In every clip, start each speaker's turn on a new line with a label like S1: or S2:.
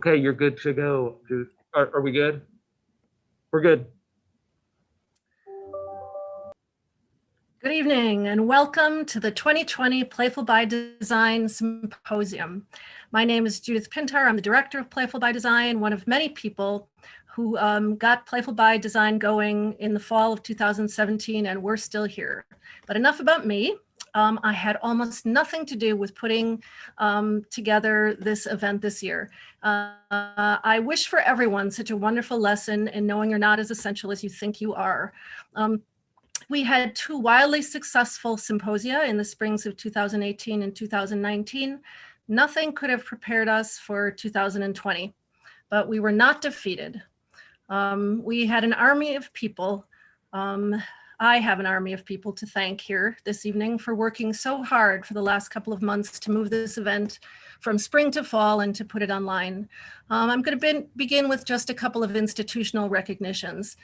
S1: Okay, you're good to go, Judith. Are we good? We're good.
S2: Good evening and welcome to the 2020 Playful by Design Symposium. My name is Judith Pintar. I'm the director of Playful by Design, one of many people who got Playful by Design going in the fall of 2017, and we're still here. But enough about me. I had almost nothing to do with putting together this event this year. I wish for everyone such a wonderful lesson in knowing you're not as essential as you think you are. We had two wildly successful symposia in the springs of 2018 and 2019. Nothing could have prepared us for 2020, but we were not defeated. We had an army of people. I have an army of people to thank here this evening for working so hard for the last couple of months to move this event from spring to fall and to put it online. I'm going to begin with just a couple of institutional recognitions.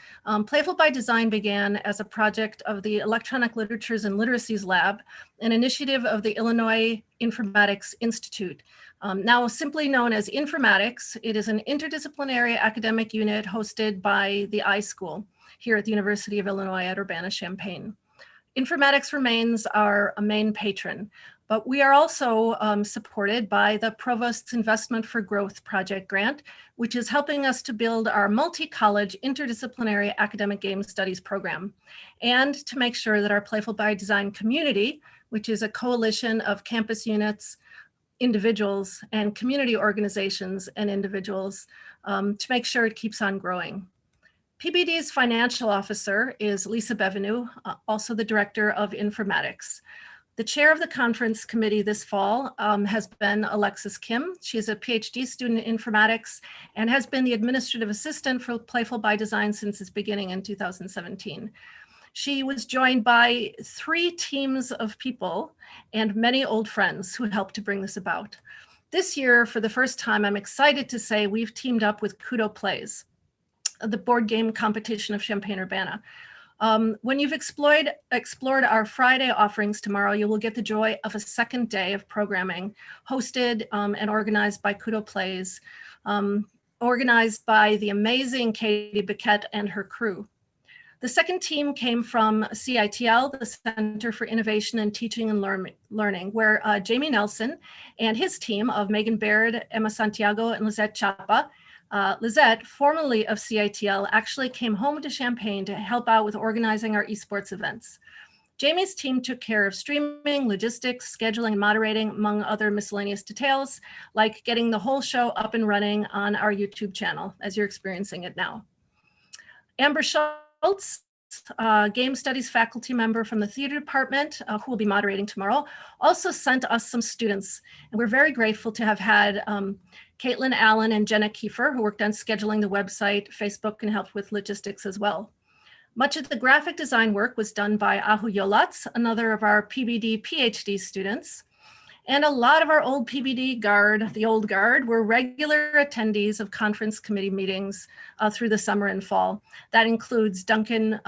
S2: Playful by Design began as a project of the Electronic Literatures and Literacies Lab, an initiative of the Illinois Informatics Institute. Now simply known as Informatics, it is an interdisciplinary academic unit hosted by the iSchool here at the University of Illinois at Urbana-Champaign. Informatics remains our main patron, but we are also supported by the Provost's Investment for Growth project grant, which is helping us to build our multi-college interdisciplinary academic game studies program, and to make sure that our Playful by Design community, which is a coalition of campus units, individuals, and community organizations and individuals, to make sure it keeps on growing. PBD's financial officer is Lisa Bevenu, also the director of Informatics. The chair of the conference committee this fall has been Alexis Kim. She's a PhD student in informatics and has been the administrative assistant for Playful by Design since its beginning in 2017. She was joined by 3 teams of people and many old friends who helped to bring this about. This year, for the first time, I'm excited to say we've teamed up with Kudo Plays, the board game competition of Champaign-Urbana. When you've explored our Friday offerings tomorrow, you will get the joy of a second day of programming hosted and organized by Kudo Plays, organized by the amazing Katie Biquette and her crew. The second team came from CITL, the Center for Innovation in Teaching and Learning, where Jamie Nelson and his team of Megan Baird, Emma Santiago, and Lizette Chapa. Lizette, formerly of CITL, actually came home to Champaign to help out with organizing our esports events. Jamie's team took care of streaming, logistics, scheduling, and moderating, among other miscellaneous details, like getting the whole show up and running on our YouTube channel, as you're experiencing it now. Amber Schultz, game studies faculty member from the theater department, who will be moderating tomorrow, also sent us some students. And we're very grateful to have had Caitlin Allen and Jenna Kiefer, who worked on scheduling the website, Facebook, and helped with logistics as well. Much of the graphic design work was done by Ahu Yolatz, another of our PBD PhD students. And a lot of our old PBD guard, the old guard, were regular attendees of conference committee meetings through the summer and fall. That includes Duncan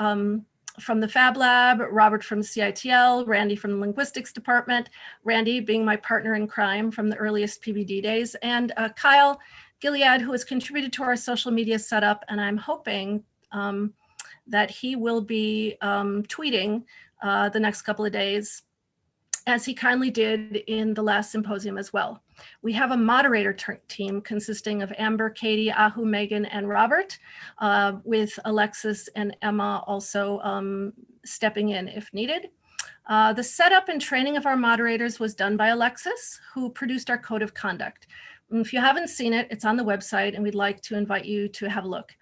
S2: from the Fab Lab, Robert from CITL, Randy from the linguistics department, Randy being my partner in crime from the earliest PBD days, and Kyle Gilead, who has contributed to our social media setup, and I'm hoping that he will be tweeting the next couple of days, as he kindly did in the last symposium as well. We have a moderator team consisting of Amber, Katie, Ahu, Megan, and Robert, with Alexis and Emma also stepping in if needed. The setup and training of our moderators was done by Alexis, who produced our code of conduct. And if you haven't seen it, it's on the website, and we'd like to invite you to have a look.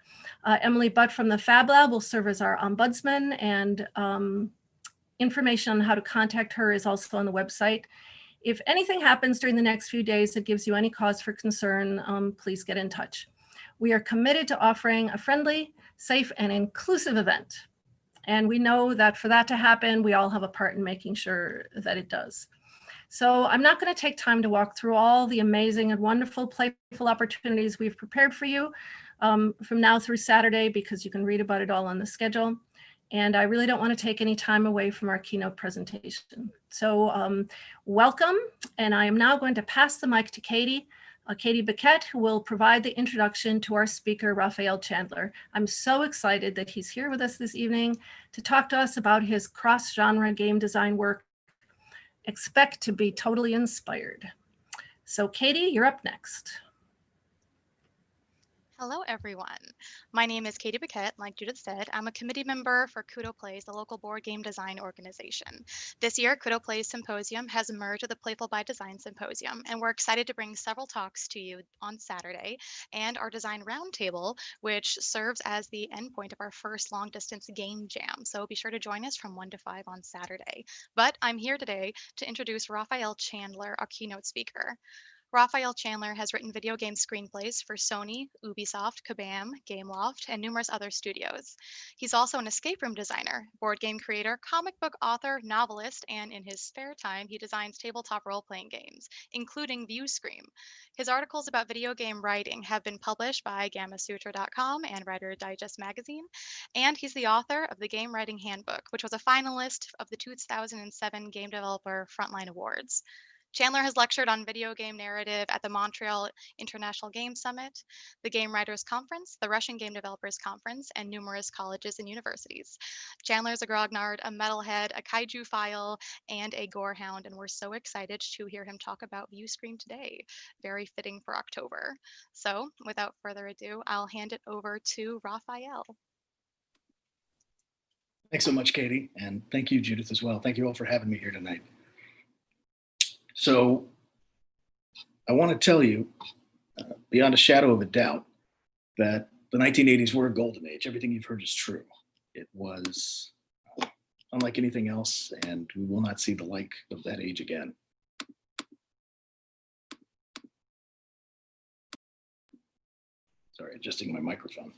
S2: Emily Butt from the Fab Lab will serve as our ombudsman, and information on how to contact her is also on the website. If anything happens during the next few days that gives you any cause for concern, please get in touch. We are committed to offering a friendly, safe, and inclusive event. And we know that for that to happen, we all have a part in making sure that it does. So I'm not going to take time to walk through all the amazing and wonderful playful opportunities we've prepared for you from now through Saturday, because you can read about it all on the schedule. And I really don't want to take any time away from our keynote presentation. So welcome, and I am now going to pass the mic to Katie Katie Biquette, who will provide the introduction to our speaker, Rafael Chandler. I'm so excited that he's here with us this evening to talk to us about his cross-genre game design work. Expect to be totally inspired. So Katie, you're up next.
S3: Hello, everyone. My name is Katie Biquette. Like Judith said, I'm a committee member for Kudo Plays, the local board game design organization. This year, Kudo Plays Symposium has merged with the Playful by Design Symposium, and we're excited to bring several talks to you on Saturday and our design roundtable, which serves as the endpoint of our first long-distance game jam. So be sure to join us from 1 to 5 on Saturday. But I'm here today to introduce Rafael Chandler, our keynote speaker. Rafael Chandler has written video game screenplays for Sony, Ubisoft, Kabam, Gameloft, and numerous other studios. He's also an escape room designer, board game creator, comic book author, novelist, and in his spare time, he designs tabletop role-playing games, including ViewScream. His articles about video game writing have been published by GammaSutra.com and Writer Digest magazine, and he's the author of the Game Writing Handbook, which was a finalist of the 2007 Game Developer Frontline Awards. Chandler has lectured on video game narrative at the Montreal International Game Summit, the Game Writers Conference, the Russian Game Developers Conference, and numerous colleges and universities. Chandler is a grognard, a metalhead, a kaiju file, and a gorehound, and we're so excited to hear him talk about ViewScream today. Very fitting for October. So, without further ado, I'll hand it over to Rafael.
S4: Thanks so much, Katie, and thank you, Judith, as well. Thank you all for having me here tonight. So I want to tell you, beyond a shadow of a doubt, that the 1980s were a golden age. Everything you've heard is true. It was unlike anything else, and we will not see the like of that age again. Sorry, adjusting my microphone.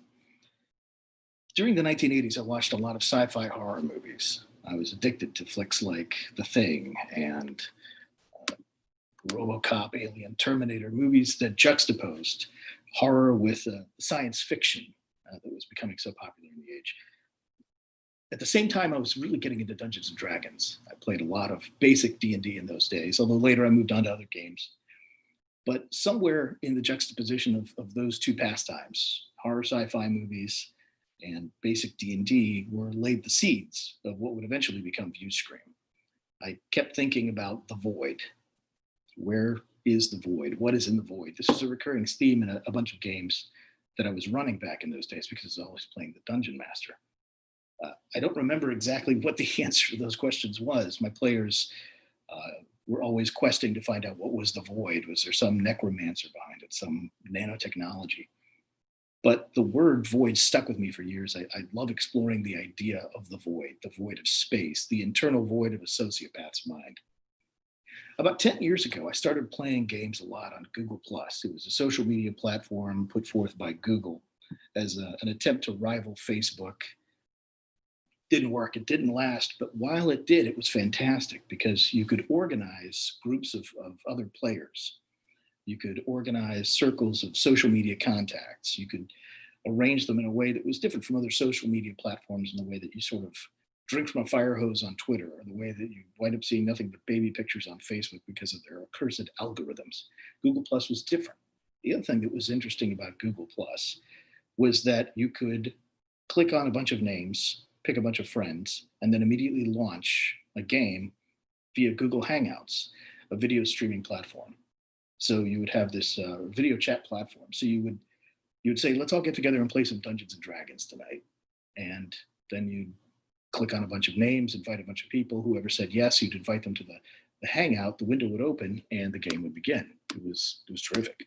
S4: During the 1980s, I watched a lot of sci-fi horror movies. I was addicted to flicks like The Thing and RoboCop, Alien, Terminator, movies that juxtaposed horror with science fiction that was becoming so popular in the age. At the same time, I was really getting into Dungeons and Dragons. I played a lot of basic D&D in those days, although later I moved on to other games. But somewhere in the juxtaposition of those two pastimes, horror sci-fi movies and basic D&D, were laid the seeds of what would eventually become ViewScream. I kept thinking about the void. Where is the void? What is in the void? This was a recurring theme in a bunch of games that I was running back in those days because I was always playing the Dungeon Master. I don't remember exactly what the answer to those questions was. My players were always questing to find out what was the void. Was there some necromancer behind it, some nanotechnology? But the word void stuck with me for years. I love exploring the idea of the void of space, the internal void of a sociopath's mind. About 10 years ago, I started playing games a lot on Google+. It was a social media platform put forth by Google as an attempt to rival Facebook. Didn't work, it didn't last, but while it did, it was fantastic because you could organize groups of other players. You could organize circles of social media contacts. You could arrange them in a way that was different from other social media platforms, in the way that you sort of drink from a fire hose on Twitter, or the way that you wind up seeing nothing but baby pictures on Facebook because of their accursed algorithms. Google Plus was different. The other thing that was interesting about Google Plus was that you could click on a bunch of names, pick a bunch of friends, and then immediately launch a game via Google Hangouts, a video streaming platform. So you would have this video chat platform. So you would say, let's all get together and play some Dungeons and Dragons tonight. And then you'd click on a bunch of names, invite a bunch of people. Whoever said yes, you'd invite them to the Hangout. The window would open and the game would begin. It was terrific.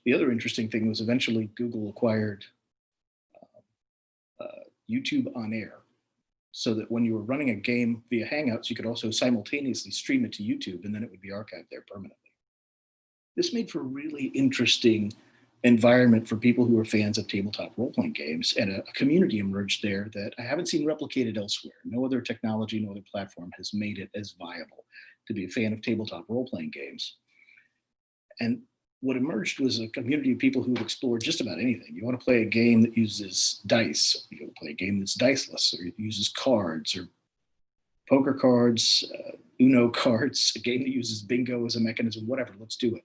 S4: The other interesting thing was eventually Google acquired YouTube on Air, so that when you were running a game via Hangouts, you could also simultaneously stream it to YouTube, and then it would be archived there permanently. This made for a really interesting environment for people who are fans of tabletop role-playing games, and a community emerged there that I haven't seen replicated elsewhere. No other technology, no other platform has made it as viable to be a fan of tabletop role-playing games. And what emerged was a community of people who would explore just about anything. You want to play a game that uses dice, you want to play a game that's diceless, or uses cards or poker cards, Uno cards, a game that uses bingo as a mechanism, whatever, let's do it.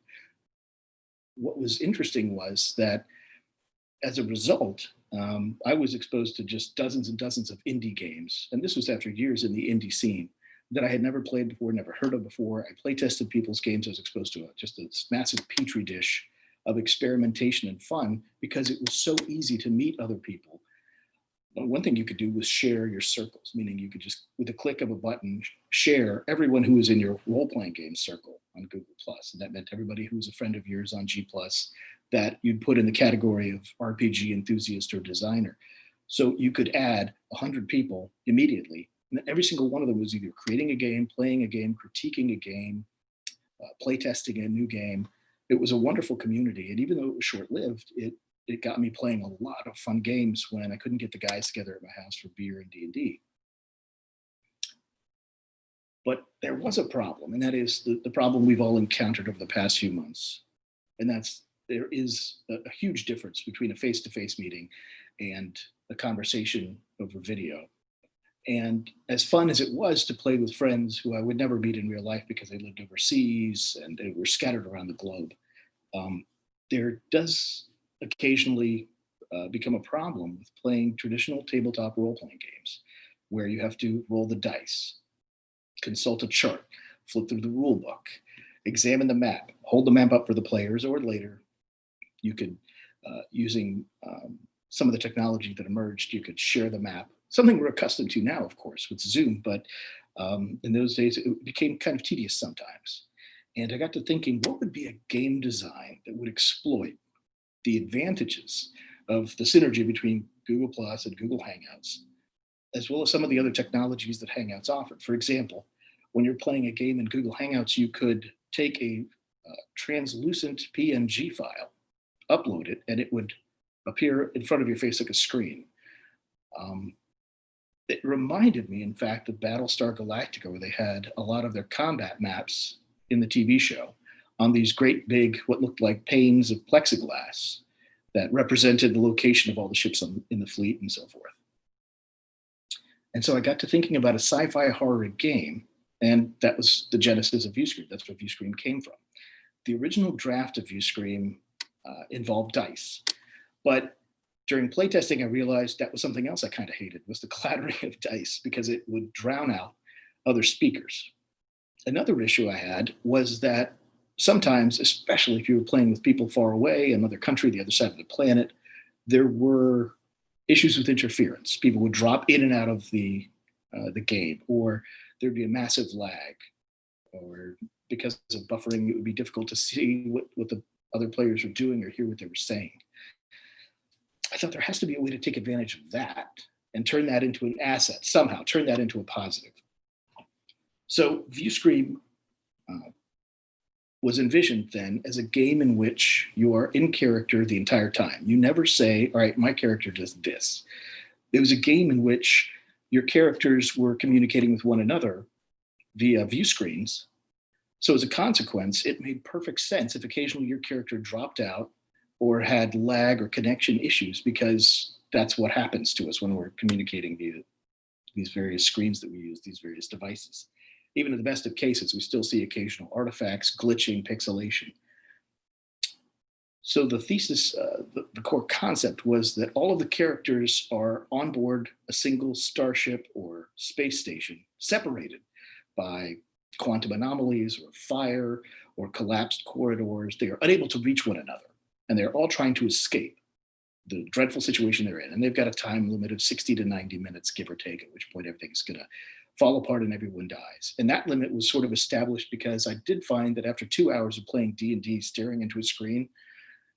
S4: What was interesting was that as a result, I was exposed to just dozens and dozens of indie games. And this was after years in the indie scene that I had never played before, never heard of before. I play tested people's games. I was exposed to just a massive petri dish of experimentation and fun because it was so easy to meet other people. One thing you could do was share your circles, meaning you could just, with a click of a button, share everyone who was in your role-playing game circle on Google+. And that meant everybody who was a friend of yours on G+, that you'd put in the category of RPG enthusiast or designer. So you could add 100 people immediately. And every single one of them was either creating a game, playing a game, critiquing a game, playtesting a new game. It was a wonderful community. And even though it was short-lived, it got me playing a lot of fun games when I couldn't get the guys together at my house for beer and D&D. But there was a problem, and that is the problem we've all encountered over the past few months. And that's, there is a huge difference between a face-to-face meeting and a conversation over video. And as fun as it was to play with friends who I would never meet in real life because they lived overseas and they were scattered around the globe, there does occasionally become a problem with playing traditional tabletop role-playing games where you have to roll the dice, consult a chart, flip through the rule book, examine the map, hold the map up for the players, or later you could, using some of the technology that emerged, you could share the map, something we're accustomed to now, of course, with Zoom, but in those days it became kind of tedious sometimes. And I got to thinking, what would be a game design that would exploit the advantages of the synergy between Google Plus and Google Hangouts, as well as some of the other technologies that Hangouts offered. For example, when you're playing a game in Google Hangouts, you could take a translucent PNG file, upload it, and it would appear in front of your face like a screen. It reminded me, in fact, of Battlestar Galactica, where they had a lot of their combat maps in the TV show on these great big, what looked like panes of plexiglass that represented the location of all the ships in the fleet and so forth. And so I got to thinking about a sci-fi horror game, and that was the genesis of ViewScream. That's where ViewScream came from. The original draft of ViewScream involved dice, but during playtesting, I realized that was something else I kind of hated, was the clattering of dice, because it would drown out other speakers. Another issue I had was that sometimes, especially if you were playing with people far away, another country, the other side of the planet, there were issues with interference. People would drop in and out of the game, or there'd be a massive lag, or because of buffering, it would be difficult to see what the other players were doing or hear what they were saying. I thought there has to be a way to take advantage of that and turn that into an asset, somehow turn that into a positive. So ViewScream was envisioned then as a game in which you are in character the entire time. You never say, all right, my character does this. It was a game in which your characters were communicating with one another via view screens. So as a consequence, it made perfect sense if occasionally your character dropped out or had lag or connection issues, because that's what happens to us when we're communicating via these various screens that we use, these various devices. Even in the best of cases, we still see occasional artifacts, glitching, pixelation. So the thesis, the core concept was that all of the characters are on board a single starship or space station, separated by quantum anomalies or fire or collapsed corridors. They are unable to reach one another, and they're all trying to escape the dreadful situation they're in. And they've got a time limit of 60 to 90 minutes, give or take, at which point everything's going to fall apart and everyone dies. And that limit was sort of established because I did find that after 2 hours of playing D&D, staring into a screen,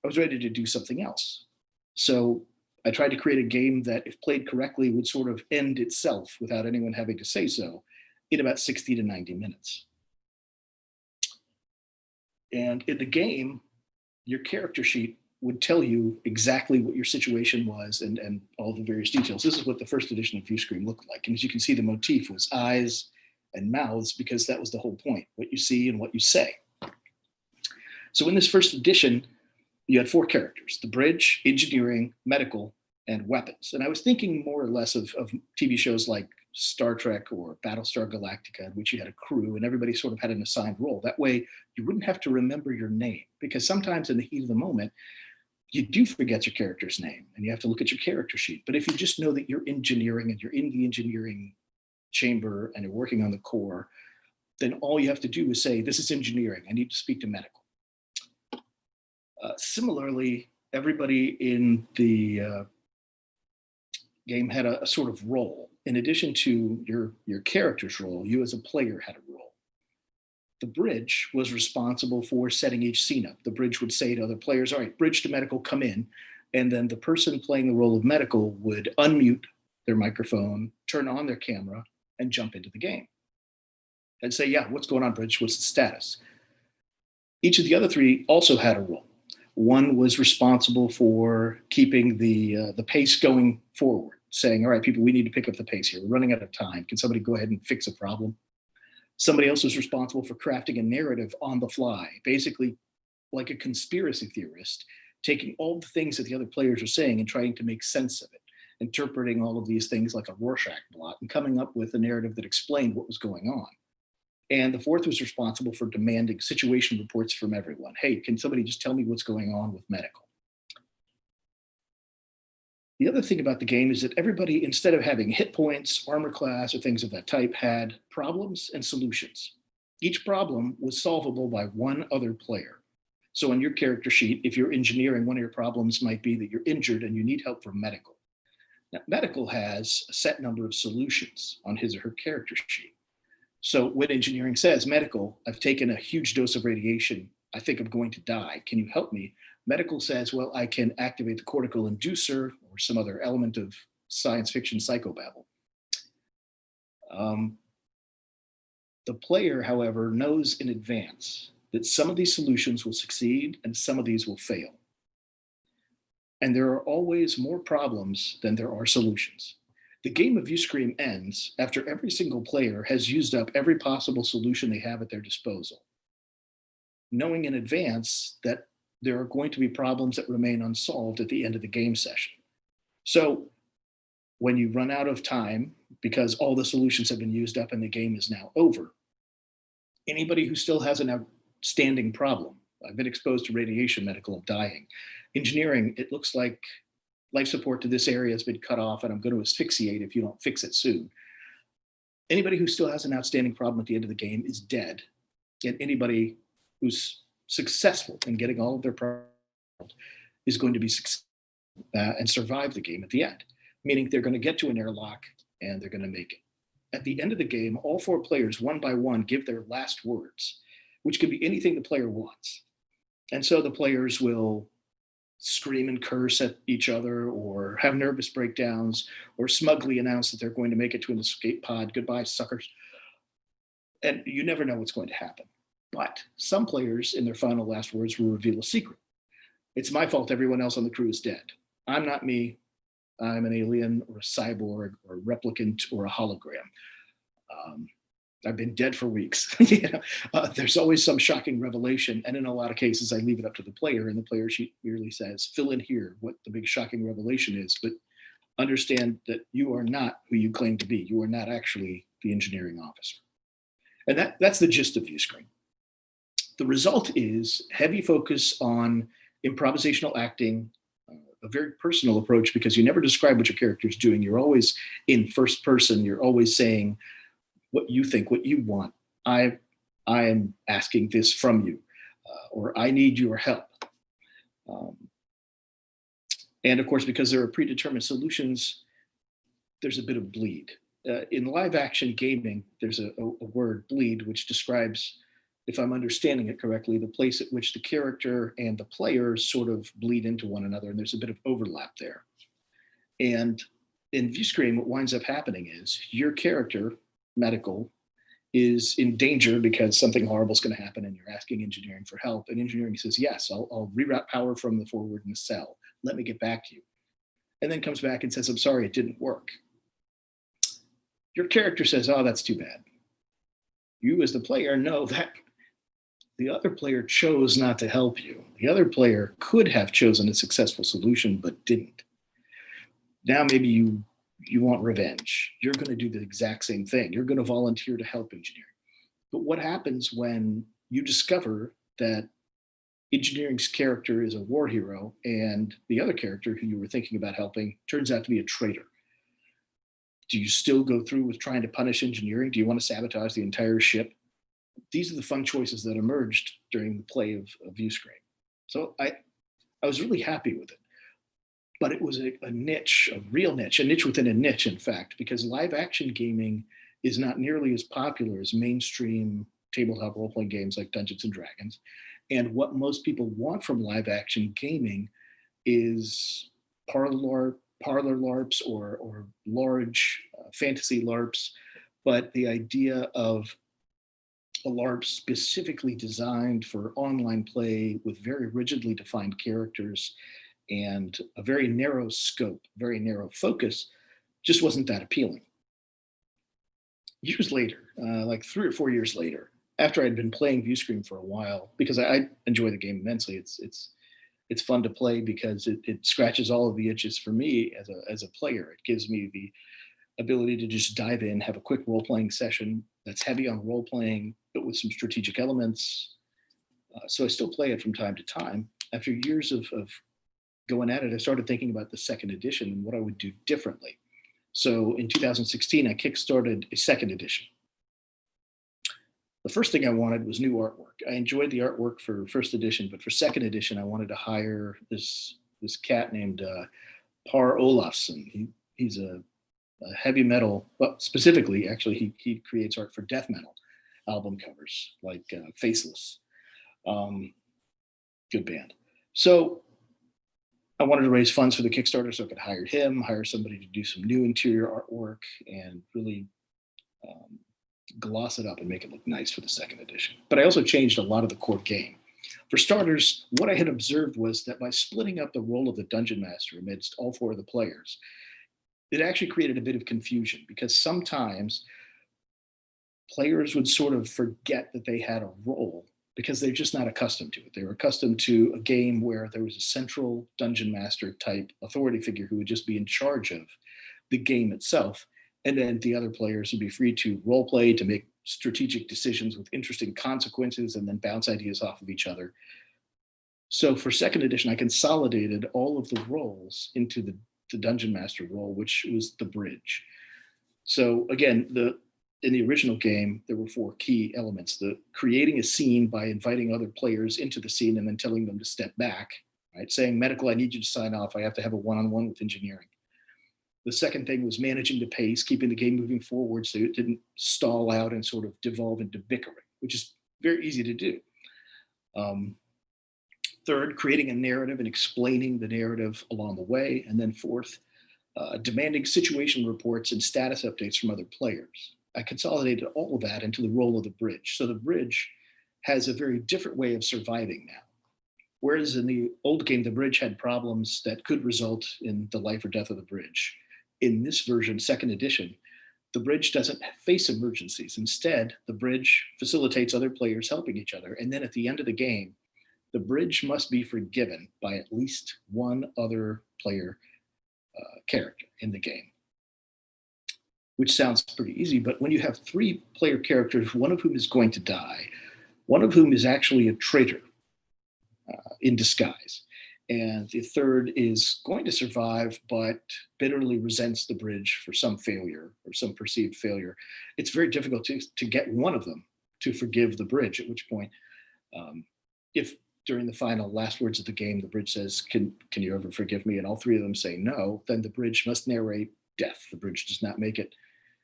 S4: I was ready to do something else. So I tried to create a game that, if played correctly, would sort of end itself without anyone having to say so in about 60 to 90 minutes. And in the game, your character sheet would tell you exactly what your situation was and all the various details. This is what the first edition of ViewScream looked like. And as you can see, the motif was eyes and mouths, because that was the whole point, what you see and what you say. So in this first edition, you had 4 characters: the bridge, engineering, medical, and weapons. And I was thinking more or less of TV shows like Star Trek or Battlestar Galactica, in which you had a crew and everybody sort of had an assigned role. That way you wouldn't have to remember your name, because sometimes in the heat of the moment, you do forget your character's name and you have to look at your character sheet. But if you just know that you're engineering and you're in the engineering chamber and you're working on the core, then all you have to do is say, this is engineering, I need to speak to medical. Similarly, everybody in the game had a sort of role. In addition to your character's role, you as a player had a role. The bridge was responsible for setting each scene up. The bridge would say to other players, all right, bridge to medical, come in. And then the person playing the role of medical would unmute their microphone, turn on their camera, and jump into the game. And say, yeah, what's going on, bridge? What's the status? Each of the other three also had a role. One was responsible for keeping the pace going forward, saying, all right, people, we need to pick up the pace here. We're running out of time. Can somebody go ahead and fix a problem? Somebody else was responsible for crafting a narrative on the fly, basically like a conspiracy theorist, taking all the things that the other players are saying and trying to make sense of it, interpreting all of these things like a Rorschach blot and coming up with a narrative that explained what was going on. And the fourth was responsible for demanding situation reports from everyone. Hey, can somebody just tell me what's going on with medical? The other thing about the game is that everybody, instead of having hit points, armor class, or things of that type, had problems and solutions. Each problem was solvable by one other player. So on your character sheet, if you're engineering, one of your problems might be that you're injured and you need help from medical. Now, medical has a set number of solutions on his or her character sheet. So when engineering says, medical, I've taken a huge dose of radiation, I think I'm going to die, can you help me? Medical says, well, I can activate the cortical inducer or some other element of science fiction psychobabble. The player, however, knows in advance that some of these solutions will succeed and some of these will fail. And there are always more problems than there are solutions. The game of Uscream ends after every single player has used up every possible solution they have at their disposal, knowing in advance that there are going to be problems that remain unsolved at the end of the game session. So when you run out of time because all the solutions have been used up and the game is now over, anybody who still has an outstanding problem, I've been exposed to radiation, medical, I'm dying. Engineering, it looks like life support to this area has been cut off and I'm going to asphyxiate if you don't fix it soon. Anybody who still has an outstanding problem at the end of the game is dead. And anybody who's successful in getting all of their problems is going to be successful and survive the game at the end, meaning they're going to get to an airlock and they're going to make it. At the end of the game, all four players, one by one, give their last words, which can be anything the player wants. And so the players will scream and curse at each other or have nervous breakdowns or smugly announce that they're going to make it to an escape pod. Goodbye, suckers. And you never know what's going to happen. But some players in their final last words will reveal a secret. It's my fault everyone else on the crew is dead. I'm not me. I'm an alien or a cyborg or a replicant or a hologram. I've been dead for weeks. There's always some shocking revelation. And in a lot of cases, I leave it up to the player and the player sheet merely says, fill in here what the big shocking revelation is, but understand that you are not who you claim to be. You are not actually the engineering officer. And that's the gist of Uscream. The result is heavy focus on improvisational acting, a very personal approach because you never describe what your character is doing. You're always in first person. You're always saying what you think, what you want. I am asking this from you, or I need your help. And of course, because there are predetermined solutions, there's a bit of bleed. In live action gaming, there's a word, bleed, which describes, if I'm understanding it correctly, the place at which the character and the players sort of bleed into one another, and there's a bit of overlap there. And in Uscream, what winds up happening is your character, medical, is in danger because something horrible is going to happen and you're asking engineering for help. And engineering says, yes, I'll reroute power from the forward in the cell. Let me get back to you. And then comes back and says, I'm sorry, it didn't work. Your character says, oh, that's too bad. You as the player know that the other player chose not to help you. The other player could have chosen a successful solution, but didn't. Now maybe you you want revenge. You're going to do the exact same thing. You're going to volunteer to help engineering. But what happens when you discover that engineering's character is a war hero and the other character who you were thinking about helping turns out to be a traitor? Do you still go through with trying to punish engineering? Do you want to sabotage the entire ship? These are the fun choices that emerged during the play of Viewscreen. So I was really happy with it. But it was a niche, a real niche, a niche within a niche, in fact, because live action gaming is not nearly as popular as mainstream tabletop role-playing games like Dungeons and Dragons. And what most people want from live action gaming is parlor LARPs or large fantasy LARPs, but the idea of a LARP specifically designed for online play with very rigidly defined characters and a very narrow scope, very narrow focus, just wasn't that appealing. Years later, like 3 or 4 years later, after I'd been playing Viewscreen for a while, because I enjoy the game immensely. It's fun to play because it scratches all of the itches for me as a player. It gives me the ability to just dive in, have a quick role-playing session that's heavy on role-playing, but with some strategic elements. So I still play it from time to time. After years of going at it, I started thinking about the second edition and what I would do differently. So in 2016, I kickstarted a second edition. The first thing I wanted was new artwork. I enjoyed the artwork for first edition, but for second edition, I wanted to hire this cat named Par Olafsson. He's a heavy metal, well, specifically, actually, he creates art for death metal album covers, like Faceless. Good band. So I wanted to raise funds for the Kickstarter so I could hire him, hire somebody to do some new interior artwork, and really gloss it up and make it look nice for the second edition. But I also changed a lot of the core game. For starters, what I had observed was that by splitting up the role of the Dungeon Master amidst all 4 of the players, it actually created a bit of confusion because sometimes players would sort of forget that they had a role because they're just not accustomed to it. They were accustomed to a game where there was a central Dungeon Master type authority figure who would just be in charge of the game itself. And then the other players would be free to role play, to make strategic decisions with interesting consequences, and then bounce ideas off of each other. So for second edition, I consolidated all of the roles into the Dungeon Master role, which was the bridge. So again, in the original game, there were 4 key elements: the creating a scene by inviting other players into the scene and then telling them to step back, right? Saying, medical, I need you to sign off. I have to have a one-on-one with engineering. The second thing was managing the pace, keeping the game moving forward so it didn't stall out and sort of devolve into bickering, which is very easy to do. Third, creating a narrative and explaining the narrative along the way. And then fourth, demanding situation reports and status updates from other players. I consolidated all of that into the role of the bridge. So the bridge has a very different way of surviving now. Whereas in the old game, the bridge had problems that could result in the life or death of the bridge. In this version, second edition, the bridge doesn't face emergencies. Instead, the bridge facilitates other players helping each other. And then at the end of the game, the bridge must be forgiven by at least one other player character in the game, which sounds pretty easy. But when you have 3 player characters, one of whom is going to die, one of whom is actually a traitor in disguise, and the third is going to survive but bitterly resents the bridge for some failure or some perceived failure, it's very difficult to get one of them to forgive the bridge, at which point, if during the final last words of the game, the bridge says, can you ever forgive me? And all 3 of them say no, then the bridge must narrate death. The bridge does not make it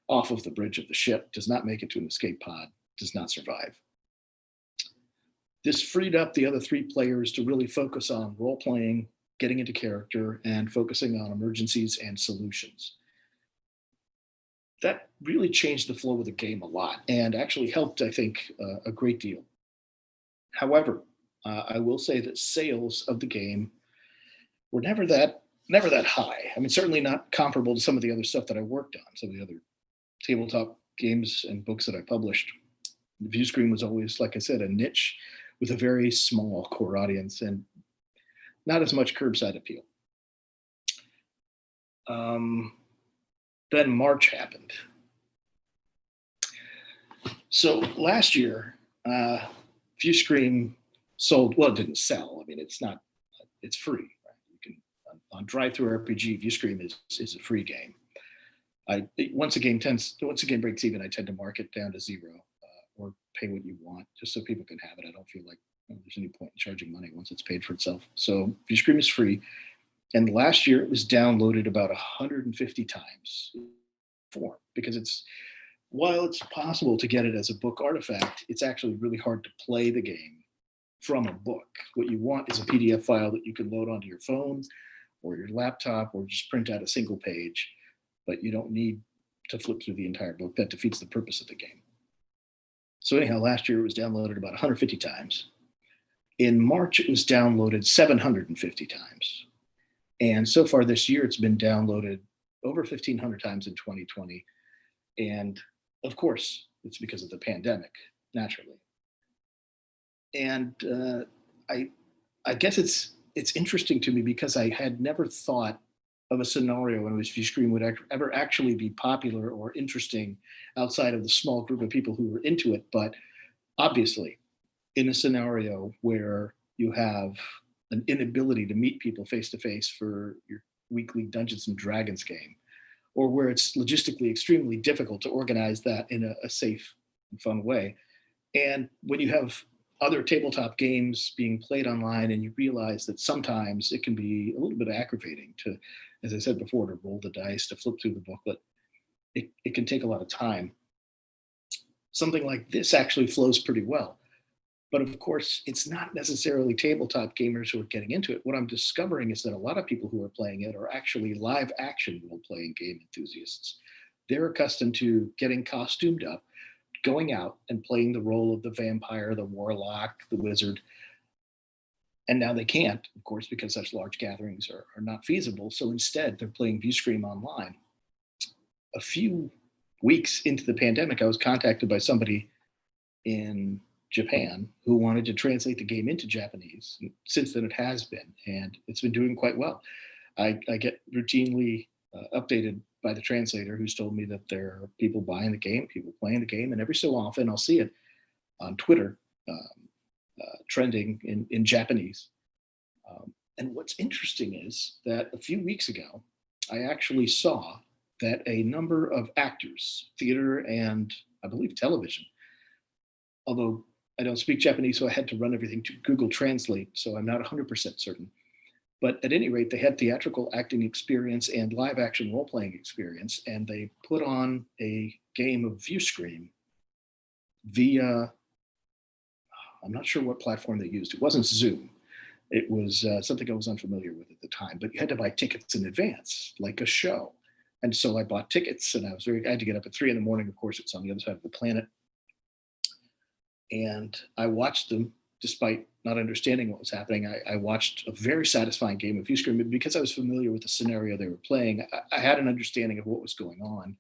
S4: off of the bridge of the ship, does not make it to an escape pod, does not survive. This freed up the other 3 players to really focus on role-playing, getting into character, and focusing on emergencies and solutions. That really changed the flow of the game a lot and actually helped, I think, a great deal. However, I will say that sales of the game were never that high. I mean, certainly not comparable to some of the other stuff that I worked on, some of the other tabletop games and books that I published. The Viewscreen was always, like I said, a niche with a very small core audience and not as much curbside appeal. then March happened. So last year, ViewScream sold, well, it didn't sell. I mean, it's free. Right? You can, on Drive-Thru RPG, ViewScream is a free game. Once a game breaks even, I tend to mark it down to zero, or pay what you want, just so people can have it. I don't feel like there's any point in charging money once it's paid for itself. So ViewScream is free. And last year it was downloaded about 150 times because while it's possible to get it as a book artifact, it's actually really hard to play the game from a book. What you want is a PDF file that you can load onto your phone or your laptop or just print out a single page, but you don't need to flip through the entire book. That defeats the purpose of the game. So anyhow, last year it was downloaded about 150 times. In March, it was downloaded 750 times. And so far this year, it's been downloaded over 1,500 times in 2020. And of course, it's because of the pandemic, naturally. And I guess it's interesting to me because I had never thought of a scenario in which ViewScream would ever actually be popular or interesting outside of the small group of people who were into it. But obviously, in a scenario where you have an inability to meet people face to face for your weekly Dungeons and Dragons game, or where it's logistically extremely difficult to organize that in a safe and fun way. And when you have other tabletop games being played online and you realize that sometimes it can be a little bit aggravating to, as I said before, to roll the dice, to flip through the booklet, it can take a lot of time. Something like this actually flows pretty well. But of course, it's not necessarily tabletop gamers who are getting into it. What I'm discovering is that a lot of people who are playing it are actually live action role-playing game enthusiasts. They're accustomed to getting costumed up, going out and playing the role of the vampire, the warlock, the wizard. And now they can't, of course, because such large gatherings are not feasible. So instead, they're playing ViewScream online. A few weeks into the pandemic, I was contacted by somebody in Japan who wanted to translate the game into Japanese. Since then, it has been, and it's been doing quite well. I get routinely updated by the translator who's told me that there are people buying the game, people playing the game, and every so often I'll see it on Twitter trending in Japanese. And what's interesting is that a few weeks ago, I actually saw that a number of actors, theater and I believe television, although I don't speak Japanese, so I had to run everything to Google Translate, so I'm not 100% certain. But at any rate, they had theatrical acting experience and live action role-playing experience, and they put on a game of ViewScream via, I'm not sure what platform they used. It wasn't Zoom. It was something I was unfamiliar with at the time, but you had to buy tickets in advance, like a show. And so I bought tickets, and I had to get up at 3 a.m. Of course, it's on the other side of the planet. And I watched them despite not understanding what was happening. I watched a very satisfying game of ViewScream because I was familiar with the scenario they were playing. I had an understanding of what was going on,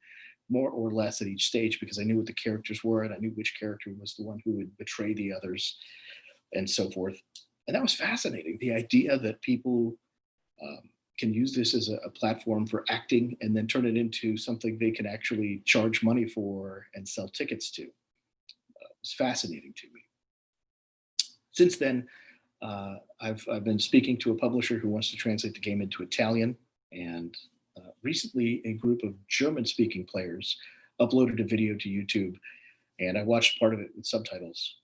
S4: more or less at each stage, because I knew what the characters were and I knew which character was the one who would betray the others and so forth. And that was fascinating. The idea that people can use this as a platform for acting and then turn it into something they can actually charge money for and sell tickets to. It's fascinating to me. Since then, I've been speaking to a publisher who wants to translate the game into Italian, and recently a group of German-speaking players uploaded a video to YouTube, and I watched part of it with subtitles,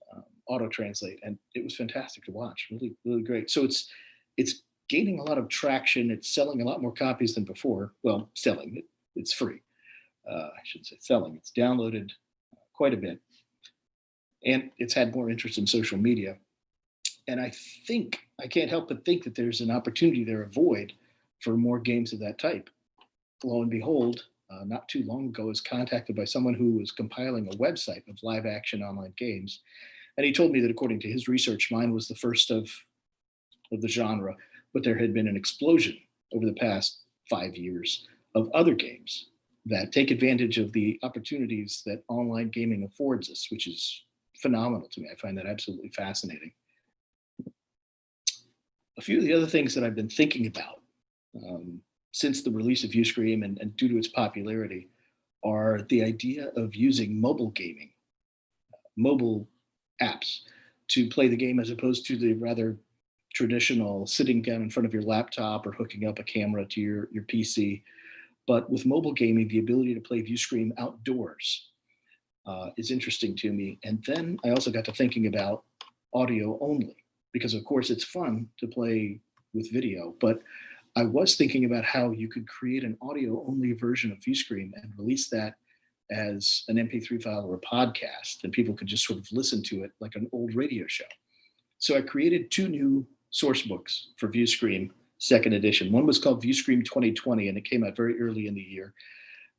S4: auto-translate, and it was fantastic to watch. Really, really great. So it's gaining a lot of traction. It's selling a lot more copies than before. Well, selling, it's free. I shouldn't say selling. It's downloaded quite a bit. And it's had more interest in social media. And I can't help but think that there's an opportunity there, a void for more games of that type. Lo and behold, not too long ago, I was contacted by someone who was compiling a website of live action online games. And he told me that according to his research, mine was the first of the genre, but there had been an explosion over the past 5 years of other games that take advantage of the opportunities that online gaming affords us, which is phenomenal to me. I find that absolutely fascinating. A few of the other things that I've been thinking about since the release of Uscream and due to its popularity are the idea of using mobile gaming, mobile apps to play the game as opposed to the rather traditional sitting down in front of your laptop or hooking up a camera to your PC. But with mobile gaming, the ability to play Viewscream outdoors is interesting to me. And then I also got to thinking about audio only, because of course it's fun to play with video, but I was thinking about how you could create an audio only version of Viewscream and release that as an MP3 file or a podcast, and people could just sort of listen to it like an old radio show. So I created two new source books for Viewscream second edition. One was called Viewscream 2020, and it came out very early in the year.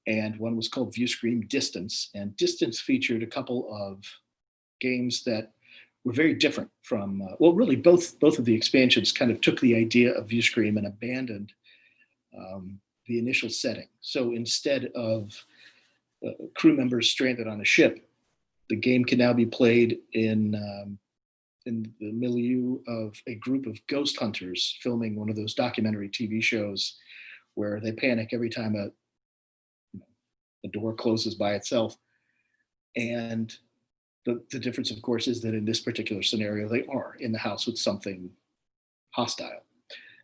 S4: And one was called Viewscream Distance. And Distance featured a couple of games that were very different from, well, really both of the expansions kind of took the idea of Viewscream and abandoned the initial setting. So instead of crew members stranded on a ship, the game can now be played in the milieu of a group of ghost hunters filming one of those documentary TV shows where they panic every time a door closes by itself. And the difference, of course, is that in this particular scenario, they are in the house with something hostile.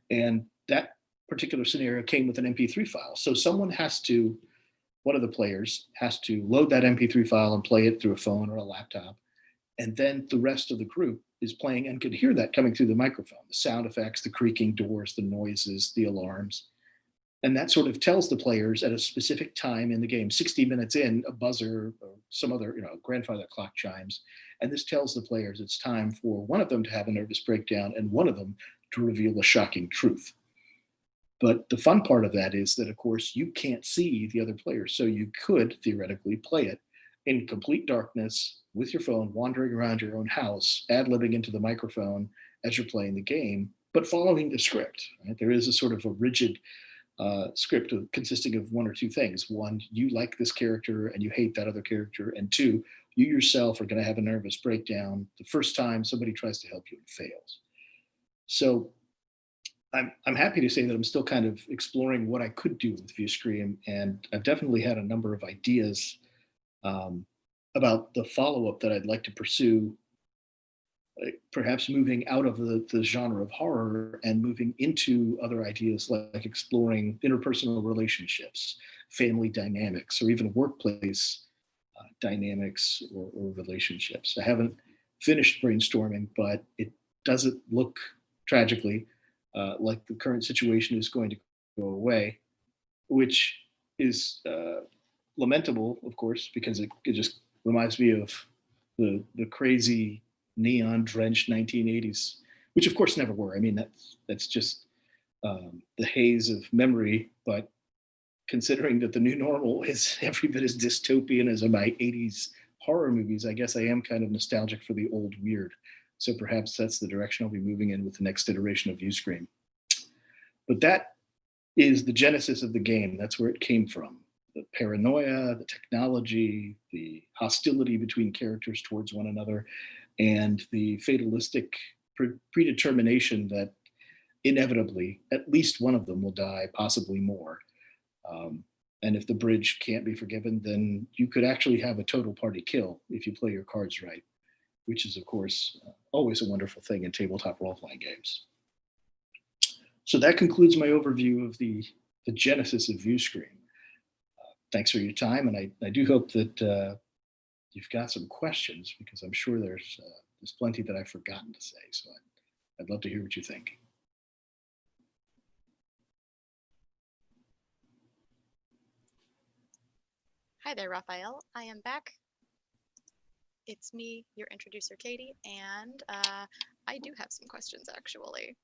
S4: And that particular scenario came with an MP3 file. So one of the players has to load that MP3 file and play it through a phone or a laptop. And then the rest of the group is playing and could hear that coming through the microphone, the sound effects, the creaking doors, the noises, the alarms. And that sort of tells the players at a specific time in the game, 60 minutes in, a buzzer or some other, grandfather clock chimes. And this tells the players it's time for one of them to have a nervous breakdown and one of them to reveal a shocking truth. But the fun part of that is that, of course, you can't see the other players. So you could theoretically play it in complete darkness with your phone, wandering around your own house, ad-libbing into the microphone as you're playing the game, but following the script. Right? There is a sort of a rigid script consisting of one or two things. One, you like this character and you hate that other character. And two, you yourself are going to have a nervous breakdown the first time somebody tries to help you and fails. So I'm happy to say that I'm still kind of exploring what I could do with Viewscream, and I've definitely had a number of ideas about the follow-up that I'd like to pursue, like perhaps moving out of the genre of horror and moving into other ideas like exploring interpersonal relationships, family dynamics, or even workplace dynamics or relationships. I haven't finished brainstorming, but it doesn't look tragically like the current situation is going to go away, which is lamentable, of course, because it just reminds me of the crazy neon-drenched 1980s, which of course never were. I mean, that's just the haze of memory. But considering that the new normal is every bit as dystopian as my 80s horror movies, I guess I am kind of nostalgic for the old weird. So perhaps that's the direction I'll be moving in with the next iteration of Viewscream. But that is the genesis of the game. That's where it came from. The paranoia, the technology, the hostility between characters towards one another, and the fatalistic predetermination that inevitably at least one of them will die, possibly more. And if the bridge can't be forgiven, then you could actually have a total party kill if you play your cards right, which is, of course, always a wonderful thing in tabletop role-playing games. So that concludes my overview of the genesis of Viewscream. Thanks for your time, and I do hope that you've got some questions, because I'm sure there's plenty that I've forgotten to say. So I'd love to hear what you think.
S3: Hi there, Rafael. I am back. It's me, your introducer, Katie, and I do have some questions, actually.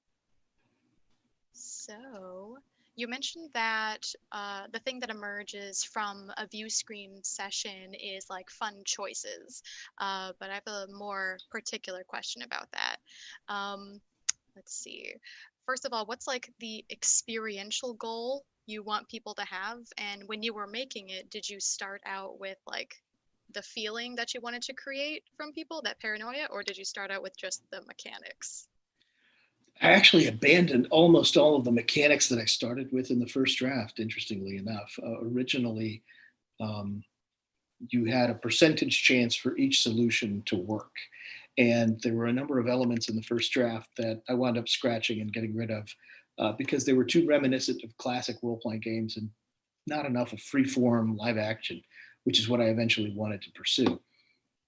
S3: So you mentioned that the thing that emerges from a Viewscream session is like fun choices, but I have a more particular question about that. Let's see. First of all, what's like the experiential goal you want people to have? And when you were making it, did you start out with like the feeling that you wanted to create from people, that paranoia, or did you start out with just the mechanics?
S4: I actually abandoned almost all of the mechanics that I started with in the first draft, interestingly enough. Originally, um, you had a percentage chance for each solution to work. And there were a number of elements in the first draft that I wound up scratching and getting rid of because they were too reminiscent of classic role playing games and not enough of free form live action, which is what I eventually wanted to pursue.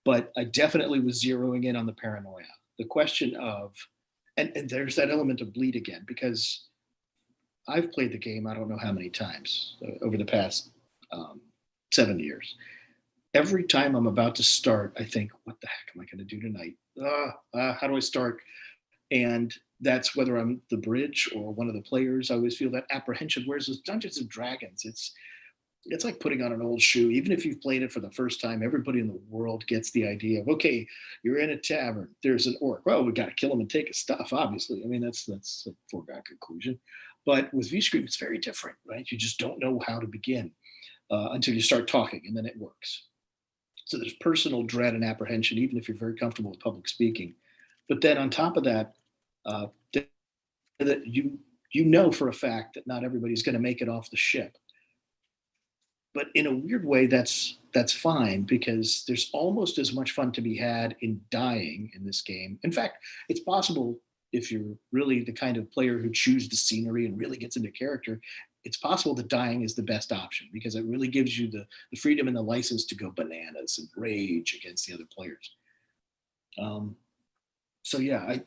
S4: But I definitely was zeroing in on the paranoia. The question of, and there's that element of bleed again, because I've played the game, I don't know how many times over the past 7 years. Every time I'm about to start, I think, what the heck am I going to do tonight? How do I start? And that's whether I'm the bridge or one of the players. I always feel that apprehension. Whereas with Dungeons and Dragons, it's like putting on an old shoe. Even if you've played it for the first time, everybody in the world gets the idea of, okay, you're in a tavern. There's an orc. Well, we got to kill him and take his stuff. Obviously, I mean that's a foregone conclusion. But with V-Scream, it's very different, right? You just don't know how to begin until you start talking, and then it works. So there's personal dread and apprehension, even if you're very comfortable with public speaking. But then on top of that, uh, that you know for a fact that not everybody's going to make it off the ship. But in a weird way, that's fine because there's almost as much fun to be had in dying in this game. In fact, it's possible if you're really the kind of player who chews the scenery and really gets into character, it's possible that dying is the best option because it really gives you the freedom and the license to go bananas and rage against the other players. So yeah,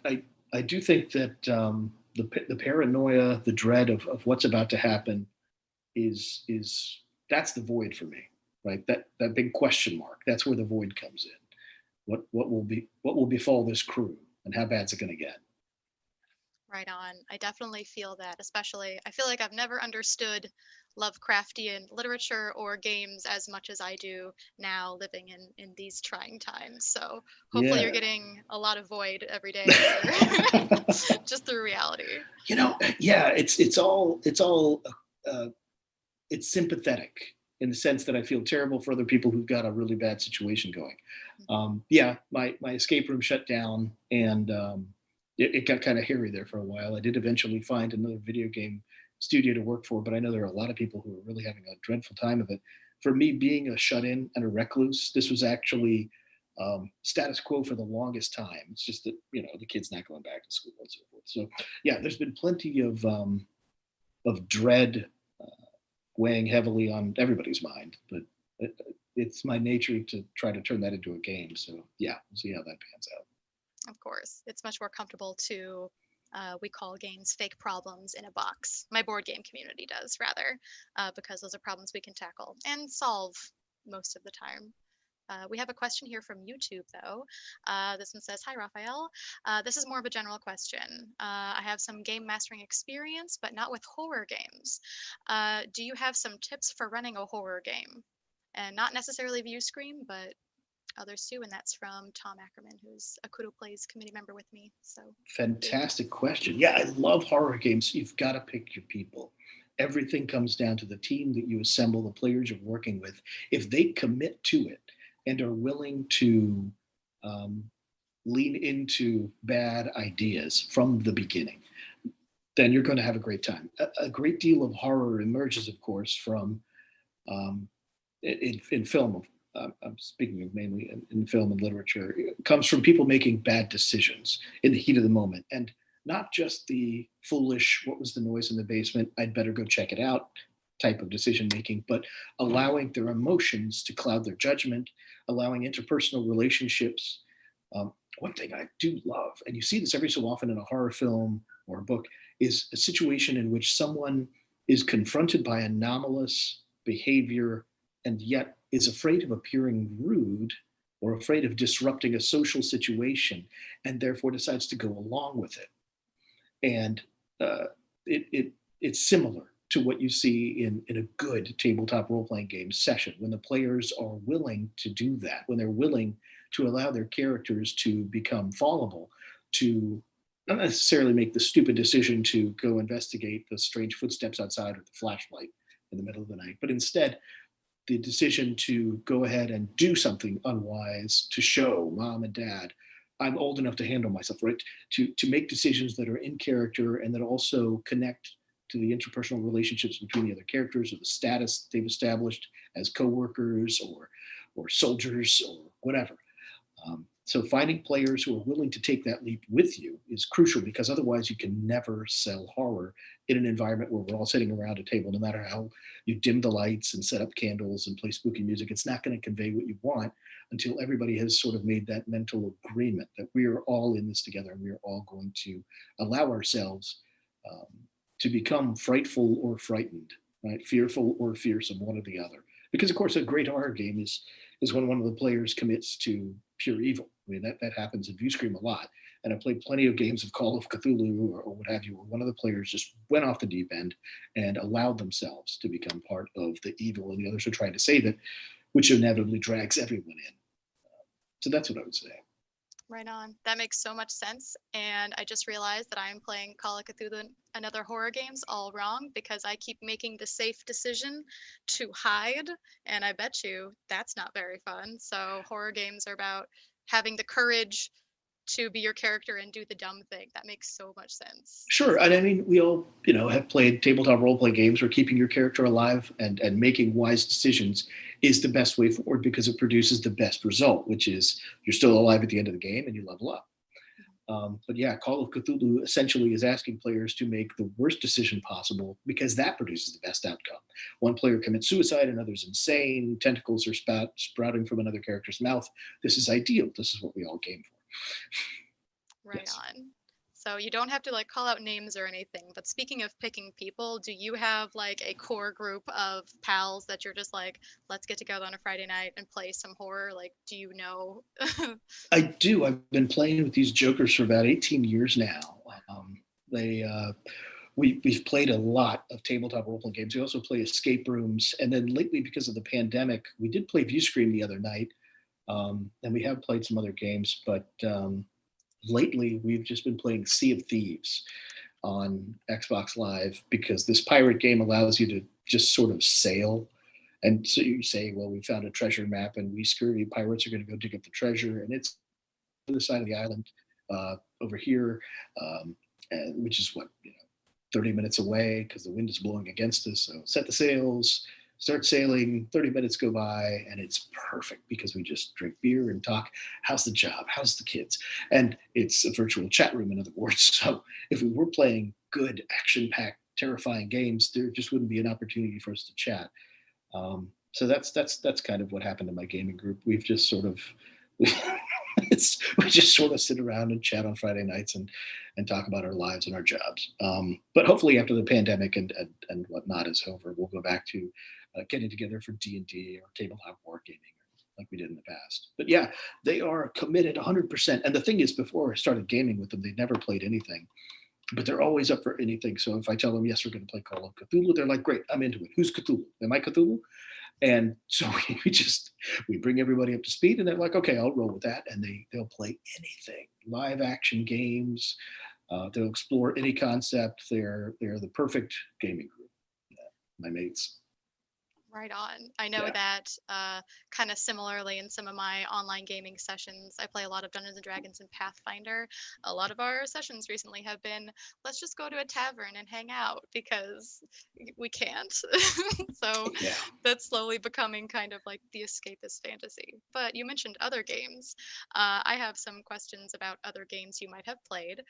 S4: I do think that the paranoia, the dread of what's about to happen is that's the void for me, right? That big question mark. That's where the void comes in. What will befall this crew, and how bad's it going to get?
S3: Right on. I definitely feel that, especially I feel like I've never understood Lovecraftian literature or games as much as I do now living in these trying times. So hopefully you're
S4: Yeah.
S3: getting a lot of void every day just through reality.
S4: Yeah, uh, it's sympathetic in the sense that I feel terrible for other people who've got a really bad situation going. Yeah, my escape room shut down, and it got kind of hairy there for a while. I did eventually find another video game studio to work for, but I know there are a lot of people who are really having a dreadful time of it. For me, being a shut-in and a recluse, this was actually status quo for the longest time. It's just that the kid's not going back to school and so forth. So yeah, there's been plenty of dread weighing heavily on everybody's mind, but it's my nature to try to turn that into a game. So yeah, we'll see how that pans out.
S3: Of course, it's much more comfortable to we call games fake problems in a box. My board game community does rather, because those are problems we can tackle and solve most of the time. We have a question here from YouTube, though. This one says, "Hi, Rafael. This is more of a general question. I have some game mastering experience, but not with horror games. Do you have some tips for running a horror game? And not necessarily View Scream, but others too." And that's from Tom Ackerman, who's a Kudo Plays committee member with me. So
S4: fantastic question. Yeah, I love horror games. You've got to pick your people. Everything comes down to the team that you assemble, the players you're working with. If they commit to it and are willing to lean into bad ideas from the beginning, then you're going to have a great time. A great deal of horror emerges, of course, from in film. I'm speaking of mainly in film and literature. It comes from people making bad decisions in the heat of the moment, and not just the foolish, what was the noise in the basement? I'd better go check it out type of decision making, but allowing their emotions to cloud their judgment, allowing interpersonal relationships. One thing I do love, and you see this every so often in a horror film or a book, is a situation in which someone is confronted by anomalous behavior and yet is afraid of appearing rude or afraid of disrupting a social situation and therefore decides to go along with it. And it's similar to what you see in a good tabletop role-playing game session, when the players are willing to do that, when they're willing to allow their characters to become fallible, to not necessarily make the stupid decision to go investigate the strange footsteps outside with the flashlight in the middle of the night, but instead the decision to go ahead and do something unwise to show mom and dad, I'm old enough to handle myself, right? To make decisions that are in character and that also connect to the interpersonal relationships between the other characters or the status they've established as coworkers or soldiers or whatever. So finding players who are willing to take that leap with you is crucial, because otherwise you can never sell horror in an environment where we're all sitting around a table. No matter how you dim the lights and set up candles and play spooky music, it's not going to convey what you want until everybody has sort of made that mental agreement that we are all in this together and we are all going to allow ourselves um, to become frightful or frightened, right? Fearful or fearsome, one or the other. Because of course, a great horror game is when one of the players commits to pure evil. I mean, that happens in Viewscream a lot. And I've played plenty of games of Call of Cthulhu or what have you, where one of the players just went off the deep end and allowed themselves to become part of the evil, and the others are trying to save it, which inevitably drags everyone in. So that's what I would say.
S3: Right on. That makes so much sense. And I just realized that I'm playing Call of Cthulhu and other horror games all wrong, because I keep making the safe decision to hide. And I bet you that's not very fun. So horror games are about having the courage to be your character and do the dumb thing. That makes so much sense.
S4: Sure. And I mean, we all, have played tabletop role play games where keeping your character alive and making wise decisions is the best way forward, because it produces the best result, which is you're still alive at the end of the game and you level up. But yeah, Call of Cthulhu essentially is asking players to make the worst decision possible, because that produces the best outcome. One player commits suicide, another's insane, tentacles are sprouting from another character's mouth. This is ideal. This is what we all game for.
S3: Right
S4: Yes.
S3: on. So you don't have to like call out names or anything, but speaking of picking people, do you have like a core group of pals that you're just like, let's get together on a Friday night and play some horror? Like, do you know?
S4: I do. I've been playing with these jokers for about 18 years now. They we've played a lot of tabletop role-playing games. We also play escape rooms, and then lately, because of the pandemic, we did play Viewscream the other night, and we have played some other games. But lately, we've just been playing Sea of Thieves on Xbox Live, because this pirate game allows you to just sort of sail. And so you say, well, we found a treasure map and we scurvy pirates are going to go dig up the treasure. And it's on the other side of the island over here, which is 30 minutes away, because the wind is blowing against us. So set the sails, start sailing, 30 minutes go by, and it's perfect because we just drink beer and talk. How's the job? How's the kids? And it's a virtual chat room, in other words. So if we were playing good, action-packed, terrifying games, there just wouldn't be an opportunity for us to chat. So that's kind of what happened to my gaming group. We've just sort of we just sort of sit around and chat on Friday nights and talk about our lives and our jobs. But hopefully, after the pandemic and whatnot is over, we'll go back to getting together for D&D or tabletop wargaming like we did in the past. But yeah, they are committed 100%. And the thing is, before I started gaming with them, they'd never played anything. But they're always up for anything. So if I tell them, yes, we're going to play Call of Cthulhu, they're like, great, I'm into it. Who's Cthulhu? Am I Cthulhu? And so we bring everybody up to speed, and they're like, okay, I'll roll with that. And they'll play anything, live action games. They'll explore any concept. They're the perfect gaming group, my mates.
S3: Right on. I know that kind of similarly in some of my online gaming sessions, I play a lot of Dungeons and Dragons and Pathfinder. A lot of our sessions recently have been, let's just go to a tavern and hang out, because we can't. So
S4: Yeah.
S3: that's slowly becoming kind of like the escapist fantasy. But you mentioned other games. I have some questions about other games you might have played.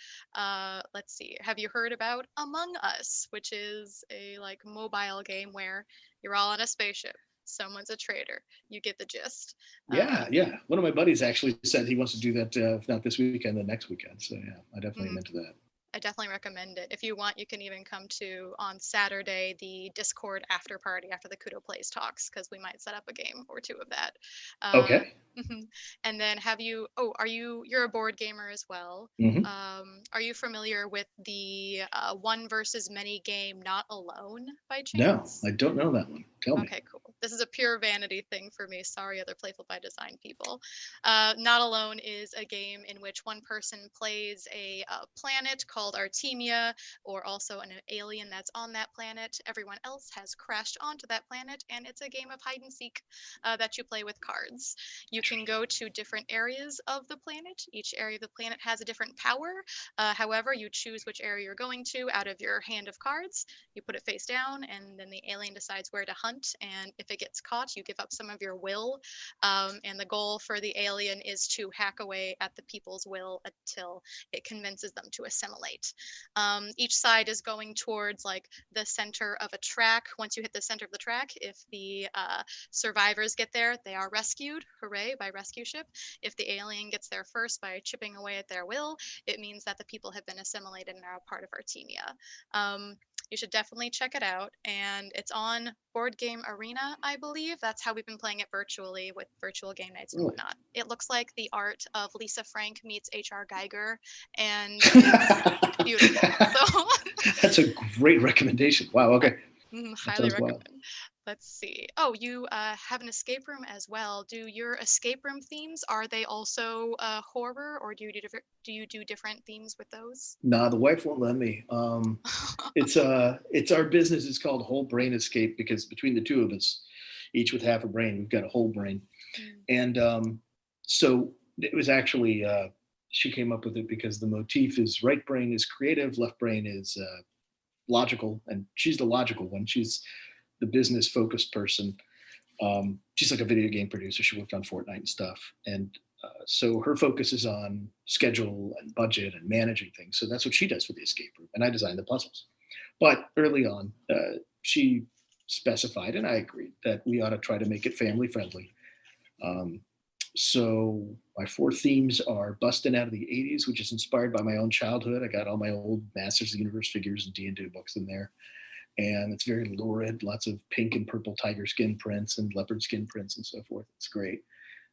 S3: Let's see. Have you heard about Among Us, which is a like mobile game where you're all on a spaceship. Someone's a traitor. You get the gist.
S4: Yeah. One of my buddies actually said he wants to do that, if not this weekend, then next weekend. So yeah, I definitely am into that.
S3: I definitely recommend it. If you want, you can even come to on Saturday the Discord after party after the Kudo Plays talks, because we might set up a game or two of that.
S4: Okay.
S3: And then you're a board gamer as well.
S4: Mm-hmm.
S3: Are you familiar with the one versus many game Not Alone by
S4: No,
S3: chance?
S4: I don't know that one. Tell me.
S3: Okay, cool. This is a pure vanity thing for me. Sorry, other Playful by Design people. Not Alone is a game in which one person plays a planet called Artemia, or also an alien that's on that planet. Everyone else has crashed onto that planet, and it's a game of hide and seek that you play with cards. You can go to different areas of the planet. Each area of the planet has a different power. However, you choose which area you're going to out of your hand of cards. You put it face down, and then the alien decides where to hunt. And if it gets caught, you give up some of your will. And the goal for the alien is to hack away at the people's will until it convinces them to assimilate. Each side is going towards like the center of a track. Once you hit the center of the track, if the survivors get there, they are rescued. Hooray, by rescue ship. If the alien gets there first by chipping away at their will, it means that the people have been assimilated and are a part of Artemia. You should definitely check it out. And it's on Board Game Arena, I believe. That's how we've been playing it virtually with virtual game nights and whatnot. It looks like the art of Lisa Frank meets H.R. Geiger, and it's beautiful. So
S4: That's a great recommendation. Wow. Okay.
S3: highly recommend. Let's see. Oh, you have an escape room as well. Do your escape room themes, are they also horror, or do you do different themes with those?
S4: Nah, the wife won't let me. It's our business is called Whole Brain Escape because between the two of us, each with half a brain, we've got a whole brain. And so it was actually she came up with it because the motif is right brain is creative, left brain is logical, and she's the logical one. She's the business focused person. She's like a video game producer. She worked on Fortnite and stuff. And so her focus is on schedule and budget and managing things. So that's what she does for the escape room. And I design the puzzles. But early on, she specified, and I agreed, that we ought to try to make it family friendly. So my 4 themes are Bustin' Out of the 80s, which is inspired by my own childhood. I got all my old Masters of the Universe figures and D&D books in there. And it's very lurid, lots of pink and purple tiger skin prints and leopard skin prints and so forth. It's great.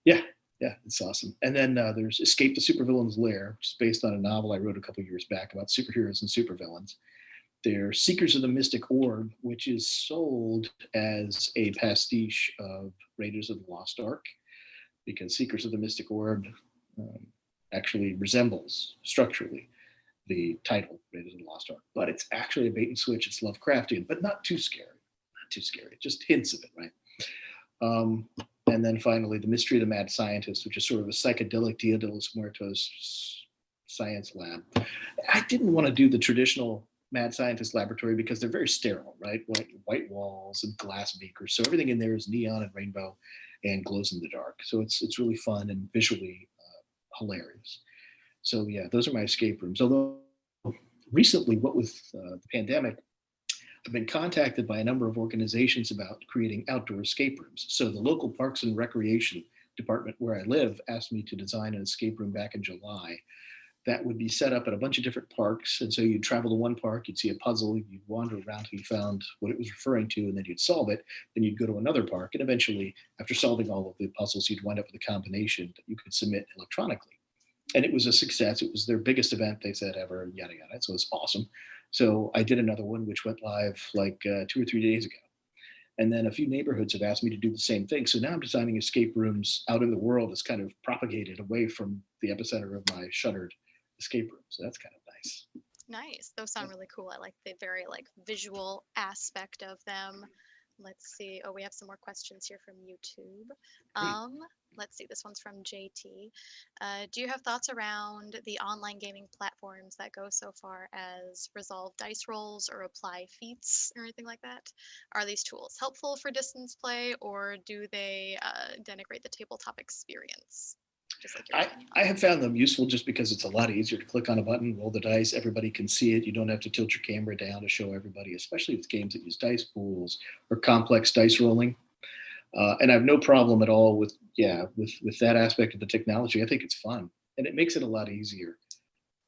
S4: Yeah, it's awesome. And then there's Escape the Supervillain's Lair, which is based on a novel I wrote a couple years back about superheroes and supervillains. There's Seekers of the Mystic Orb, which is sold as a pastiche of Raiders of the Lost Ark, because Seekers of the Mystic Orb actually resembles structurally the title, Raiders of the Lost Ark. But it's actually a bait and switch. It's Lovecraftian, but not too scary. Not too scary. Just hints of it, right? And then finally, The Mystery of the Mad Scientist, which is sort of a psychedelic Dia de los Muertos science lab. I didn't want to do the traditional mad scientist laboratory because they're very sterile, right? White walls and glass beakers. So everything in there is neon and rainbow and glows in the dark. So it's really fun and visually hilarious. So yeah, those are my escape rooms. Although recently, what with the pandemic, I've been contacted by a number of organizations about creating outdoor escape rooms. So the local Parks and Recreation department where I live asked me to design an escape room back in July that would be set up at a bunch of different parks. And so you'd travel to one park, you'd see a puzzle, you'd wander around till you found what it was referring to, and then you'd solve it. Then you'd go to another park, and eventually, after solving all of the puzzles, you'd wind up with a combination that you could submit electronically. And it was a success. It was their biggest event, they said, ever, yada, yada. So it was awesome. So I did another one, which went live like 2 or 3 days ago. And then a few neighborhoods have asked me to do the same thing. So now I'm designing escape rooms out in the world as kind of propagated away from the epicenter of my shuttered escape room. So that's kind of nice.
S3: Nice. Those sound really cool. I like the very visual aspect of them. Let's see. Oh, we have some more questions here from YouTube. Let's see. This one's from JT. Do you have thoughts around the online gaming platforms that go so far as resolve dice rolls or apply feats or anything like that? Are these tools helpful for distance play, or do they denigrate the tabletop experience?
S4: I have found them useful just because it's a lot easier to click on a button, roll the dice, everybody can see it. You don't have to tilt your camera down to show everybody, especially with games that use dice pools or complex dice rolling. And I have no problem at all with that aspect of the technology. I think it's fun and it makes it a lot easier.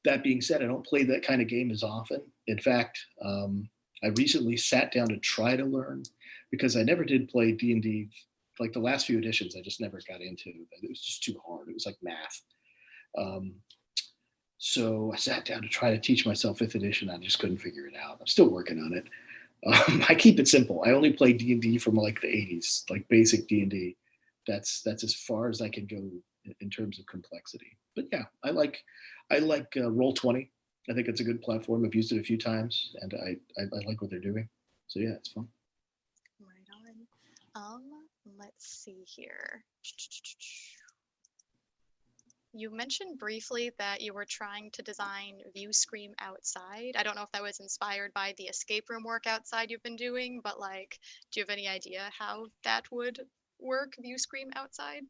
S4: That being said, I don't play that kind of game as often. In fact, I recently sat down to try to learn because I never did play D&D. Like the last few editions, I just never got into. It was just too hard. It was like math. So I sat down to try to teach myself 5th edition. I just couldn't figure it out. I'm still working on it. I keep it simple. I only play D&D from like the 80s, like basic D&D. That's as far as I can go in terms of complexity. But yeah, I like Roll20. I think it's a good platform. I've used it a few times, and I like what they're doing. So yeah, it's fun.
S3: Right on. Let's see here. You mentioned briefly that you were trying to design View Scream outside. I don't know if that was inspired by the escape room work outside you've been doing, but like, do you have any idea how that would work, View Scream outside?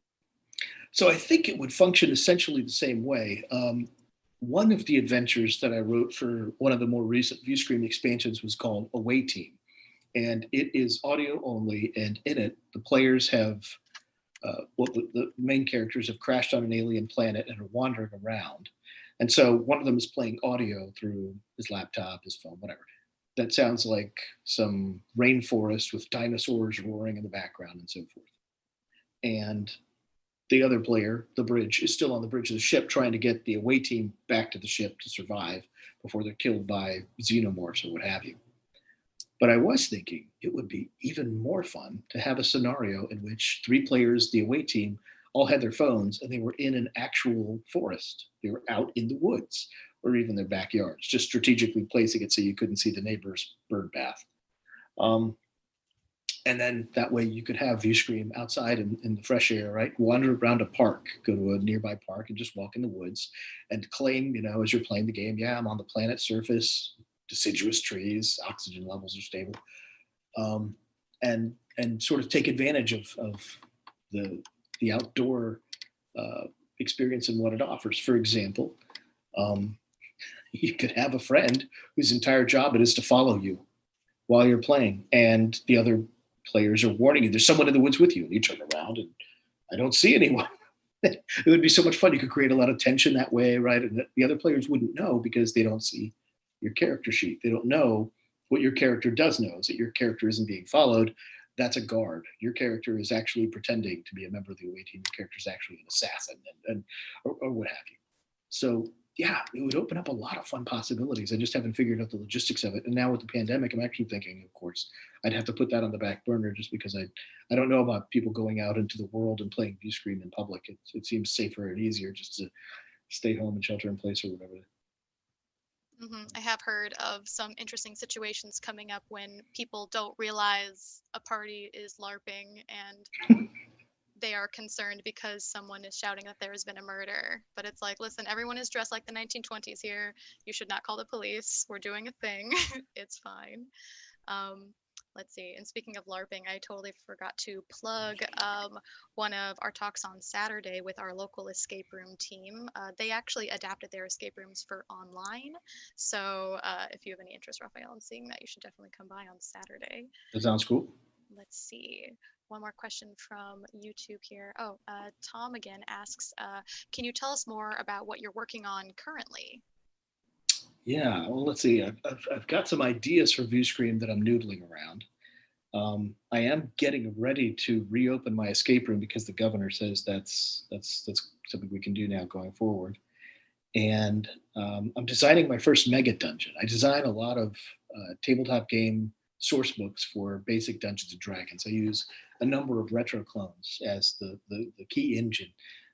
S4: So I think it would function essentially the same way. One of the adventures that I wrote for one of the more recent ViewScream expansions was called Away Team, and it is audio only. And in it, the players have the main characters have crashed on an alien planet and are wandering around. And so one of them is playing audio through his laptop, his phone, whatever. That sounds like some rainforest with dinosaurs roaring in the background and so forth. And the other player, the bridge, is still on the bridge of the ship trying to get the away team back to the ship to survive before they're killed by xenomorphs or what have you. But I was thinking it would be even more fun to have a scenario in which three players, the away team, all had their phones and they were in an actual forest. They were out in the woods or even their backyards, just strategically placing it so you couldn't see the neighbor's bird bath. And then that way you could have view screen outside in the fresh air, right? Wander around a park, go to a nearby park and just walk in the woods and claim, as you're playing the game, yeah, I'm on the planet's surface, deciduous trees, oxygen levels are stable. And sort of take advantage of the outdoor experience and what it offers. For example, you could have a friend whose entire job it is to follow you while you're playing, and the other players are warning you there's someone in the woods with you, and you turn around and I don't see anyone. It would be so much fun. You could create a lot of tension that way, right? And the other players wouldn't know because they don't see your character sheet. They don't know what your character does know is that your character isn't being followed. That's a guard. Your character is actually pretending to be a member of the away team. Your character is actually an assassin or what have you. So yeah, it would open up a lot of fun possibilities. I just haven't figured out the logistics of it. And now with the pandemic, I'm actually thinking, of course, I'd have to put that on the back burner just because I don't know about people going out into the world and playing view screen in public. It seems safer and easier just to stay home and shelter in place or whatever.
S3: I have heard of some interesting situations coming up when people don't realize a party is LARPing and they are concerned because someone is shouting that there has been a murder. But it's like, listen, everyone is dressed like the 1920s here. You should not call the police. We're doing a thing. It's fine. Let's see. And speaking of LARPing, I totally forgot to plug one of our talks on Saturday with our local escape room team. They actually adapted their escape rooms for online. So if you have any interest, Rafael, in seeing that, you should definitely come by on Saturday.
S4: That sounds cool.
S3: Let's see. One more question from YouTube here. Tom again asks, can you tell us more about what you're working on currently?
S4: Yeah, well, let's see. I've got some ideas for ViewScreen that I'm noodling around. I am getting ready to reopen my escape room because the governor says that's something we can do now going forward. And I'm designing my first mega dungeon. I design a lot of tabletop game source books for basic Dungeons and Dragons. I use a number of retro clones as the key engine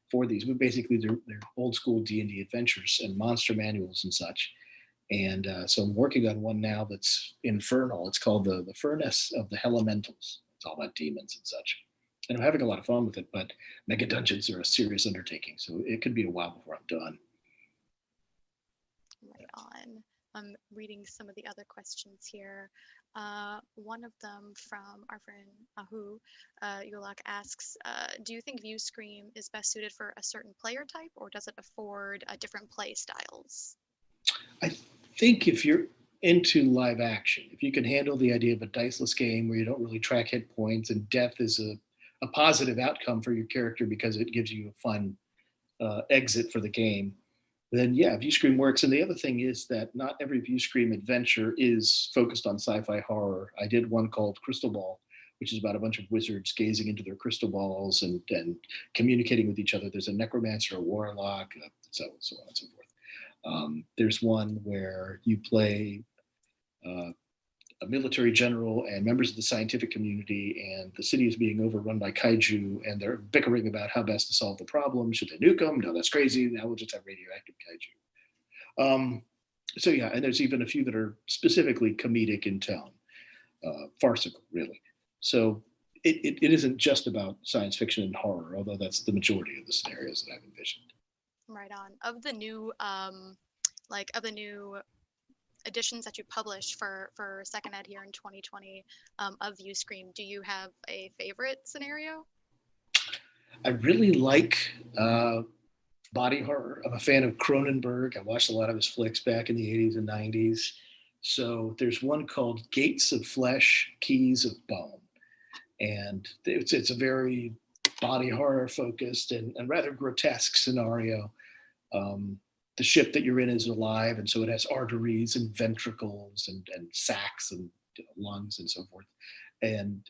S4: for these. But basically, they're old school D&D adventures and monster manuals and such. And so I'm working on one now that's infernal. It's called the Furnace of the Elementals. It's all about demons and such. And I'm having a lot of fun with it, but mega dungeons are a serious undertaking. So it could be a while before I'm done.
S3: Right on. I'm reading some of the other questions here. One of them from our friend Ahu Yulak asks, do you think View Scream is best suited for a certain player type, or does it afford different play styles?
S4: I think if you're into live action, if you can handle the idea of a diceless game where you don't really track hit points and death is a positive outcome for your character because it gives you a fun exit for the game, then yeah, ViewScream works. And the other thing is that not every ViewScream adventure is focused on sci-fi horror. I did one called Crystal Ball, which is about a bunch of wizards gazing into their crystal balls and communicating with each other. There's a necromancer, a warlock, so on and so forth. There's one where you play a a military general and members of the scientific community, and the city is being overrun by kaiju, and they're bickering about how best to solve the problem. Should they nuke them? No, that's crazy. Now we'll just have radioactive kaiju. So yeah, and there's even a few that are specifically comedic in tone, farcical, really. So it isn't just about science fiction and horror, although that's the majority of the scenarios that I've envisioned.
S3: Right on. Of the new editions that you published for second ed here in 2020 of Viewscreen, do you have a favorite scenario?
S4: I really like body horror. I'm a fan of Cronenberg. I watched a lot of his flicks back in the 80s and 90s. So there's one called Gates of Flesh, Keys of Bone. And it's a very body horror focused and rather grotesque scenario. The ship that you're in is alive, and so it has arteries and ventricles and sacs and lungs and so forth. And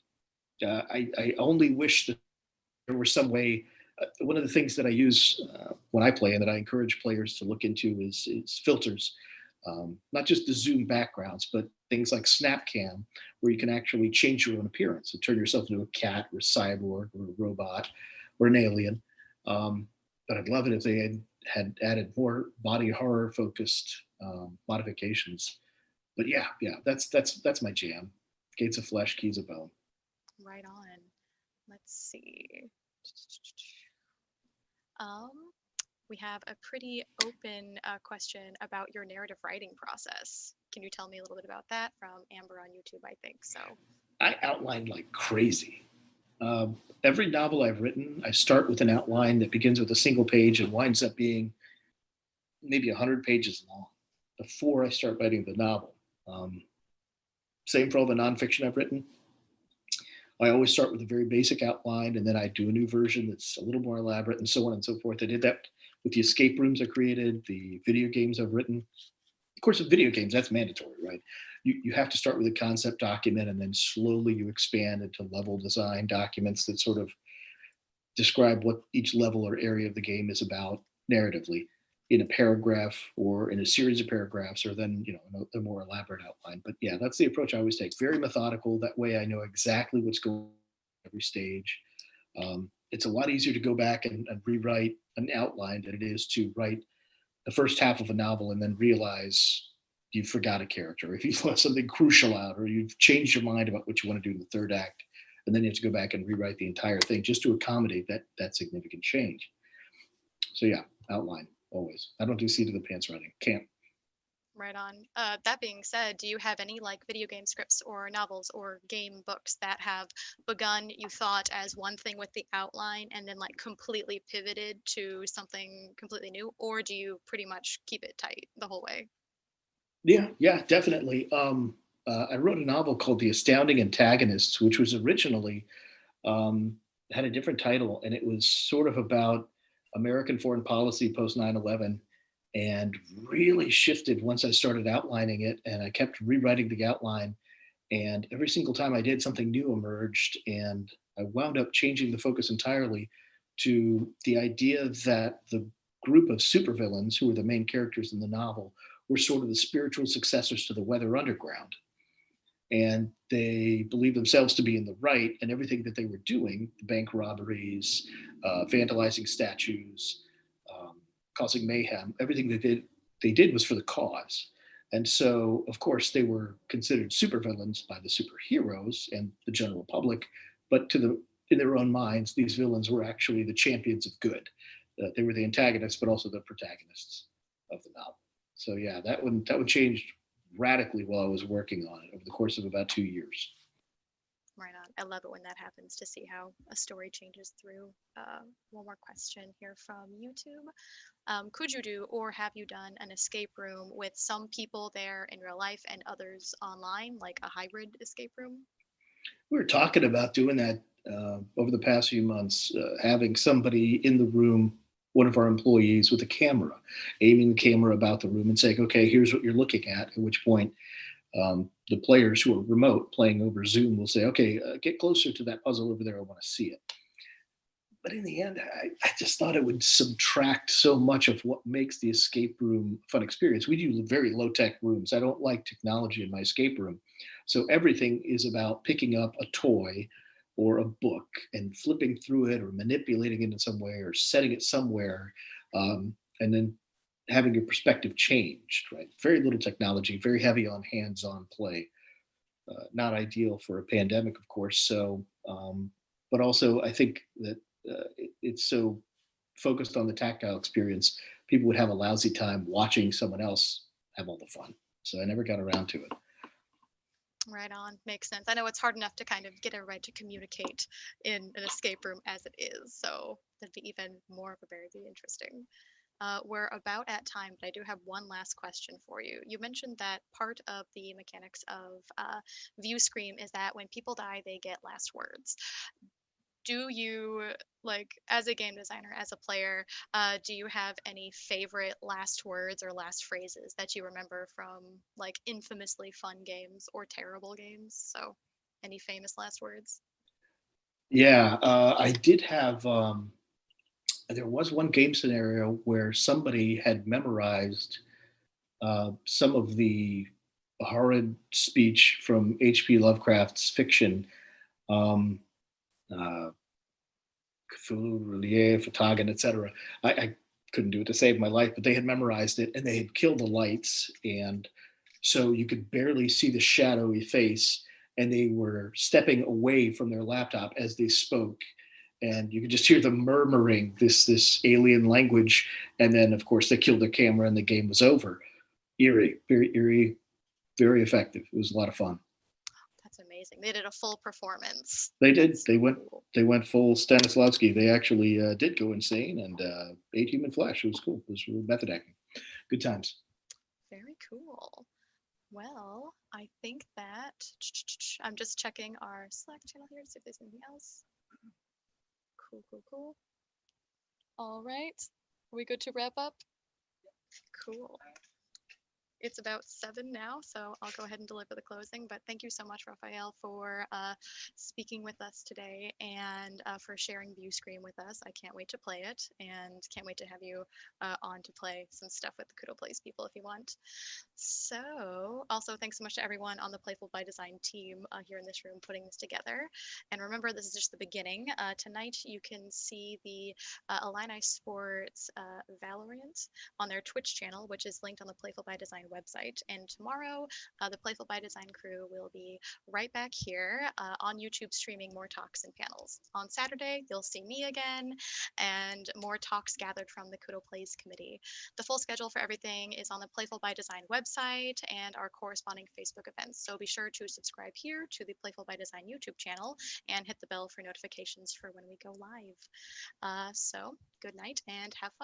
S4: I only wish that there were some way. One of the things that I use when I play and that I encourage players to look into is filters, not just the zoom backgrounds, but things like SnapCam, where you can actually change your own appearance and turn yourself into a cat or a cyborg or a robot or an alien. But I'd love it if they had added more body horror focused modifications. But yeah, that's my jam. Gates of Flesh, Keys of Bone.
S3: Right on. Let's see. We have a pretty open question about your narrative writing process. Can you tell me a little bit about that? From Amber on YouTube, I think so.
S4: I outline like crazy. Every novel I've written, I start with an outline that begins with a single page and winds up being maybe 100 pages long before I start writing the novel. Same for all the nonfiction I've written. I always start with a very basic outline, and then I do a new version that's a little more elaborate, and so on and so forth. I did that with the escape rooms I created, the video games I've written. Of course, with video games, that's mandatory, right? You have to start with a concept document, and then slowly you expand into level design documents that sort of describe what each level or area of the game is about narratively in a paragraph or in a series of paragraphs, or then, a more elaborate outline. But yeah, that's the approach I always take. Very methodical. That way I know exactly what's going on at every stage. It's a lot easier to go back and rewrite an outline than it is to write the first half of a novel and then realize you forgot a character, if you've left something crucial out, or you've changed your mind about what you want to do in the third act, and then you have to go back and rewrite the entire thing just to accommodate that significant change. So yeah, outline always. I don't do seat of the pants writing. Can't.
S3: Right on. That being said, do you have any video game scripts or novels or game books that have begun, you thought, as one thing with the outline and then completely pivoted to something completely new? Or do you pretty much keep it tight the whole way?
S4: Yeah, definitely. I wrote a novel called The Astounding Antagonists, which was originally had a different title, and it was sort of about American foreign policy post 9/11, and really shifted once I started outlining it, and I kept rewriting the outline, and every single time I did, something new emerged, and I wound up changing the focus entirely to the idea that the group of supervillains, who were the main characters in the novel, were sort of the spiritual successors to the Weather Underground. And they believed themselves to be in the right, and everything that they were doing, bank robberies, vandalizing statues, causing mayhem, everything they did was for the cause. And so, of course, they were considered supervillains by the superheroes and the general public, but in their own minds, these villains were actually the champions of good. They were the antagonists, but also the protagonists of the novel. So yeah, that one changed radically while I was working on it over the course of about 2 years.
S3: Right on. I love it when that happens, to see how a story changes through. One more question here from YouTube. Could you do, or have you done, an escape room with some people there in real life and others online, like a hybrid escape room?
S4: We were talking about doing that over the past few months, having somebody in the room, one of our employees, with a camera, aiming the camera about the room and saying, okay, here's what you're looking at which point the players who are remote playing over Zoom will say, okay, get closer to that puzzle over there. I want to see it. But in the end, I just thought it would subtract so much of what makes the escape room a fun experience. We do very low-tech rooms. I don't like technology in my escape room. So everything is about picking up a toy or a book and flipping through it or manipulating it in some way or setting it somewhere, and then having your perspective changed, right? Very little technology, very heavy on hands-on play. Not ideal for a pandemic, of course. So, but also I think that it's so focused on the tactile experience, people would have a lousy time watching someone else have all the fun. So I never got around to it.
S3: Right on. Makes sense. I know it's hard enough to kind of get everybody to communicate in an escape room as it is. So that'd be even more of a very interesting. We're about at time, but I do have one last question for you. You mentioned that part of the mechanics of View Scream is that when people die, they get last words. Do you, like, as a game designer, as a player, do you have any favorite last words or last phrases that you remember from like infamously fun games or terrible games? So, any famous last words?
S4: Yeah, I did have. There was one game scenario where somebody had memorized some of the horrid speech from H.P. Lovecraft's fiction, um, uh, Cthulhu, Relier, Fatagan, etc. I couldn't do it to save my life, but they had memorized it and they had killed the lights. And so you could barely see the shadowy face. And they were stepping away from their laptop as they spoke. And you could just hear them murmuring this alien language. And then, of course, they killed their camera and the game was over. Eerie, very effective. It was a lot of fun.
S3: That's amazing. They did a full performance.
S4: They did.
S3: That's
S4: They
S3: so
S4: went.
S3: cool.
S4: They went full Stanislavski. They actually did go insane and ate human flesh. It was cool. It was real method acting. Good times.
S3: Very cool. Well, I think that I'm just checking our Slack channel here to see if there's anything else. Cool. All right. Are we good to wrap up? Cool. It's about 7 now, so I'll go ahead and deliver the closing. But thank you so much, Rafael, for speaking with us today and for sharing View Scream with us. I can't wait to play it and can't wait to have you on to play some stuff with the Kudo Plays people if you want. So also thanks so much to everyone on the Playful by Design team here in this room putting this together. And remember, this is just the beginning. Tonight you can see the Illini Sports Valorant on their Twitch channel, which is linked on the Playful by Design website. And tomorrow, the Playful by Design crew will be right back here on YouTube streaming more talks and panels. On Saturday, you'll see me again and more talks gathered from the Kudo Plays committee. The full schedule for everything is on the Playful by Design website and our corresponding Facebook events. So be sure to subscribe here to the Playful by Design YouTube channel and hit the bell for notifications for when we go live. So good night and have fun.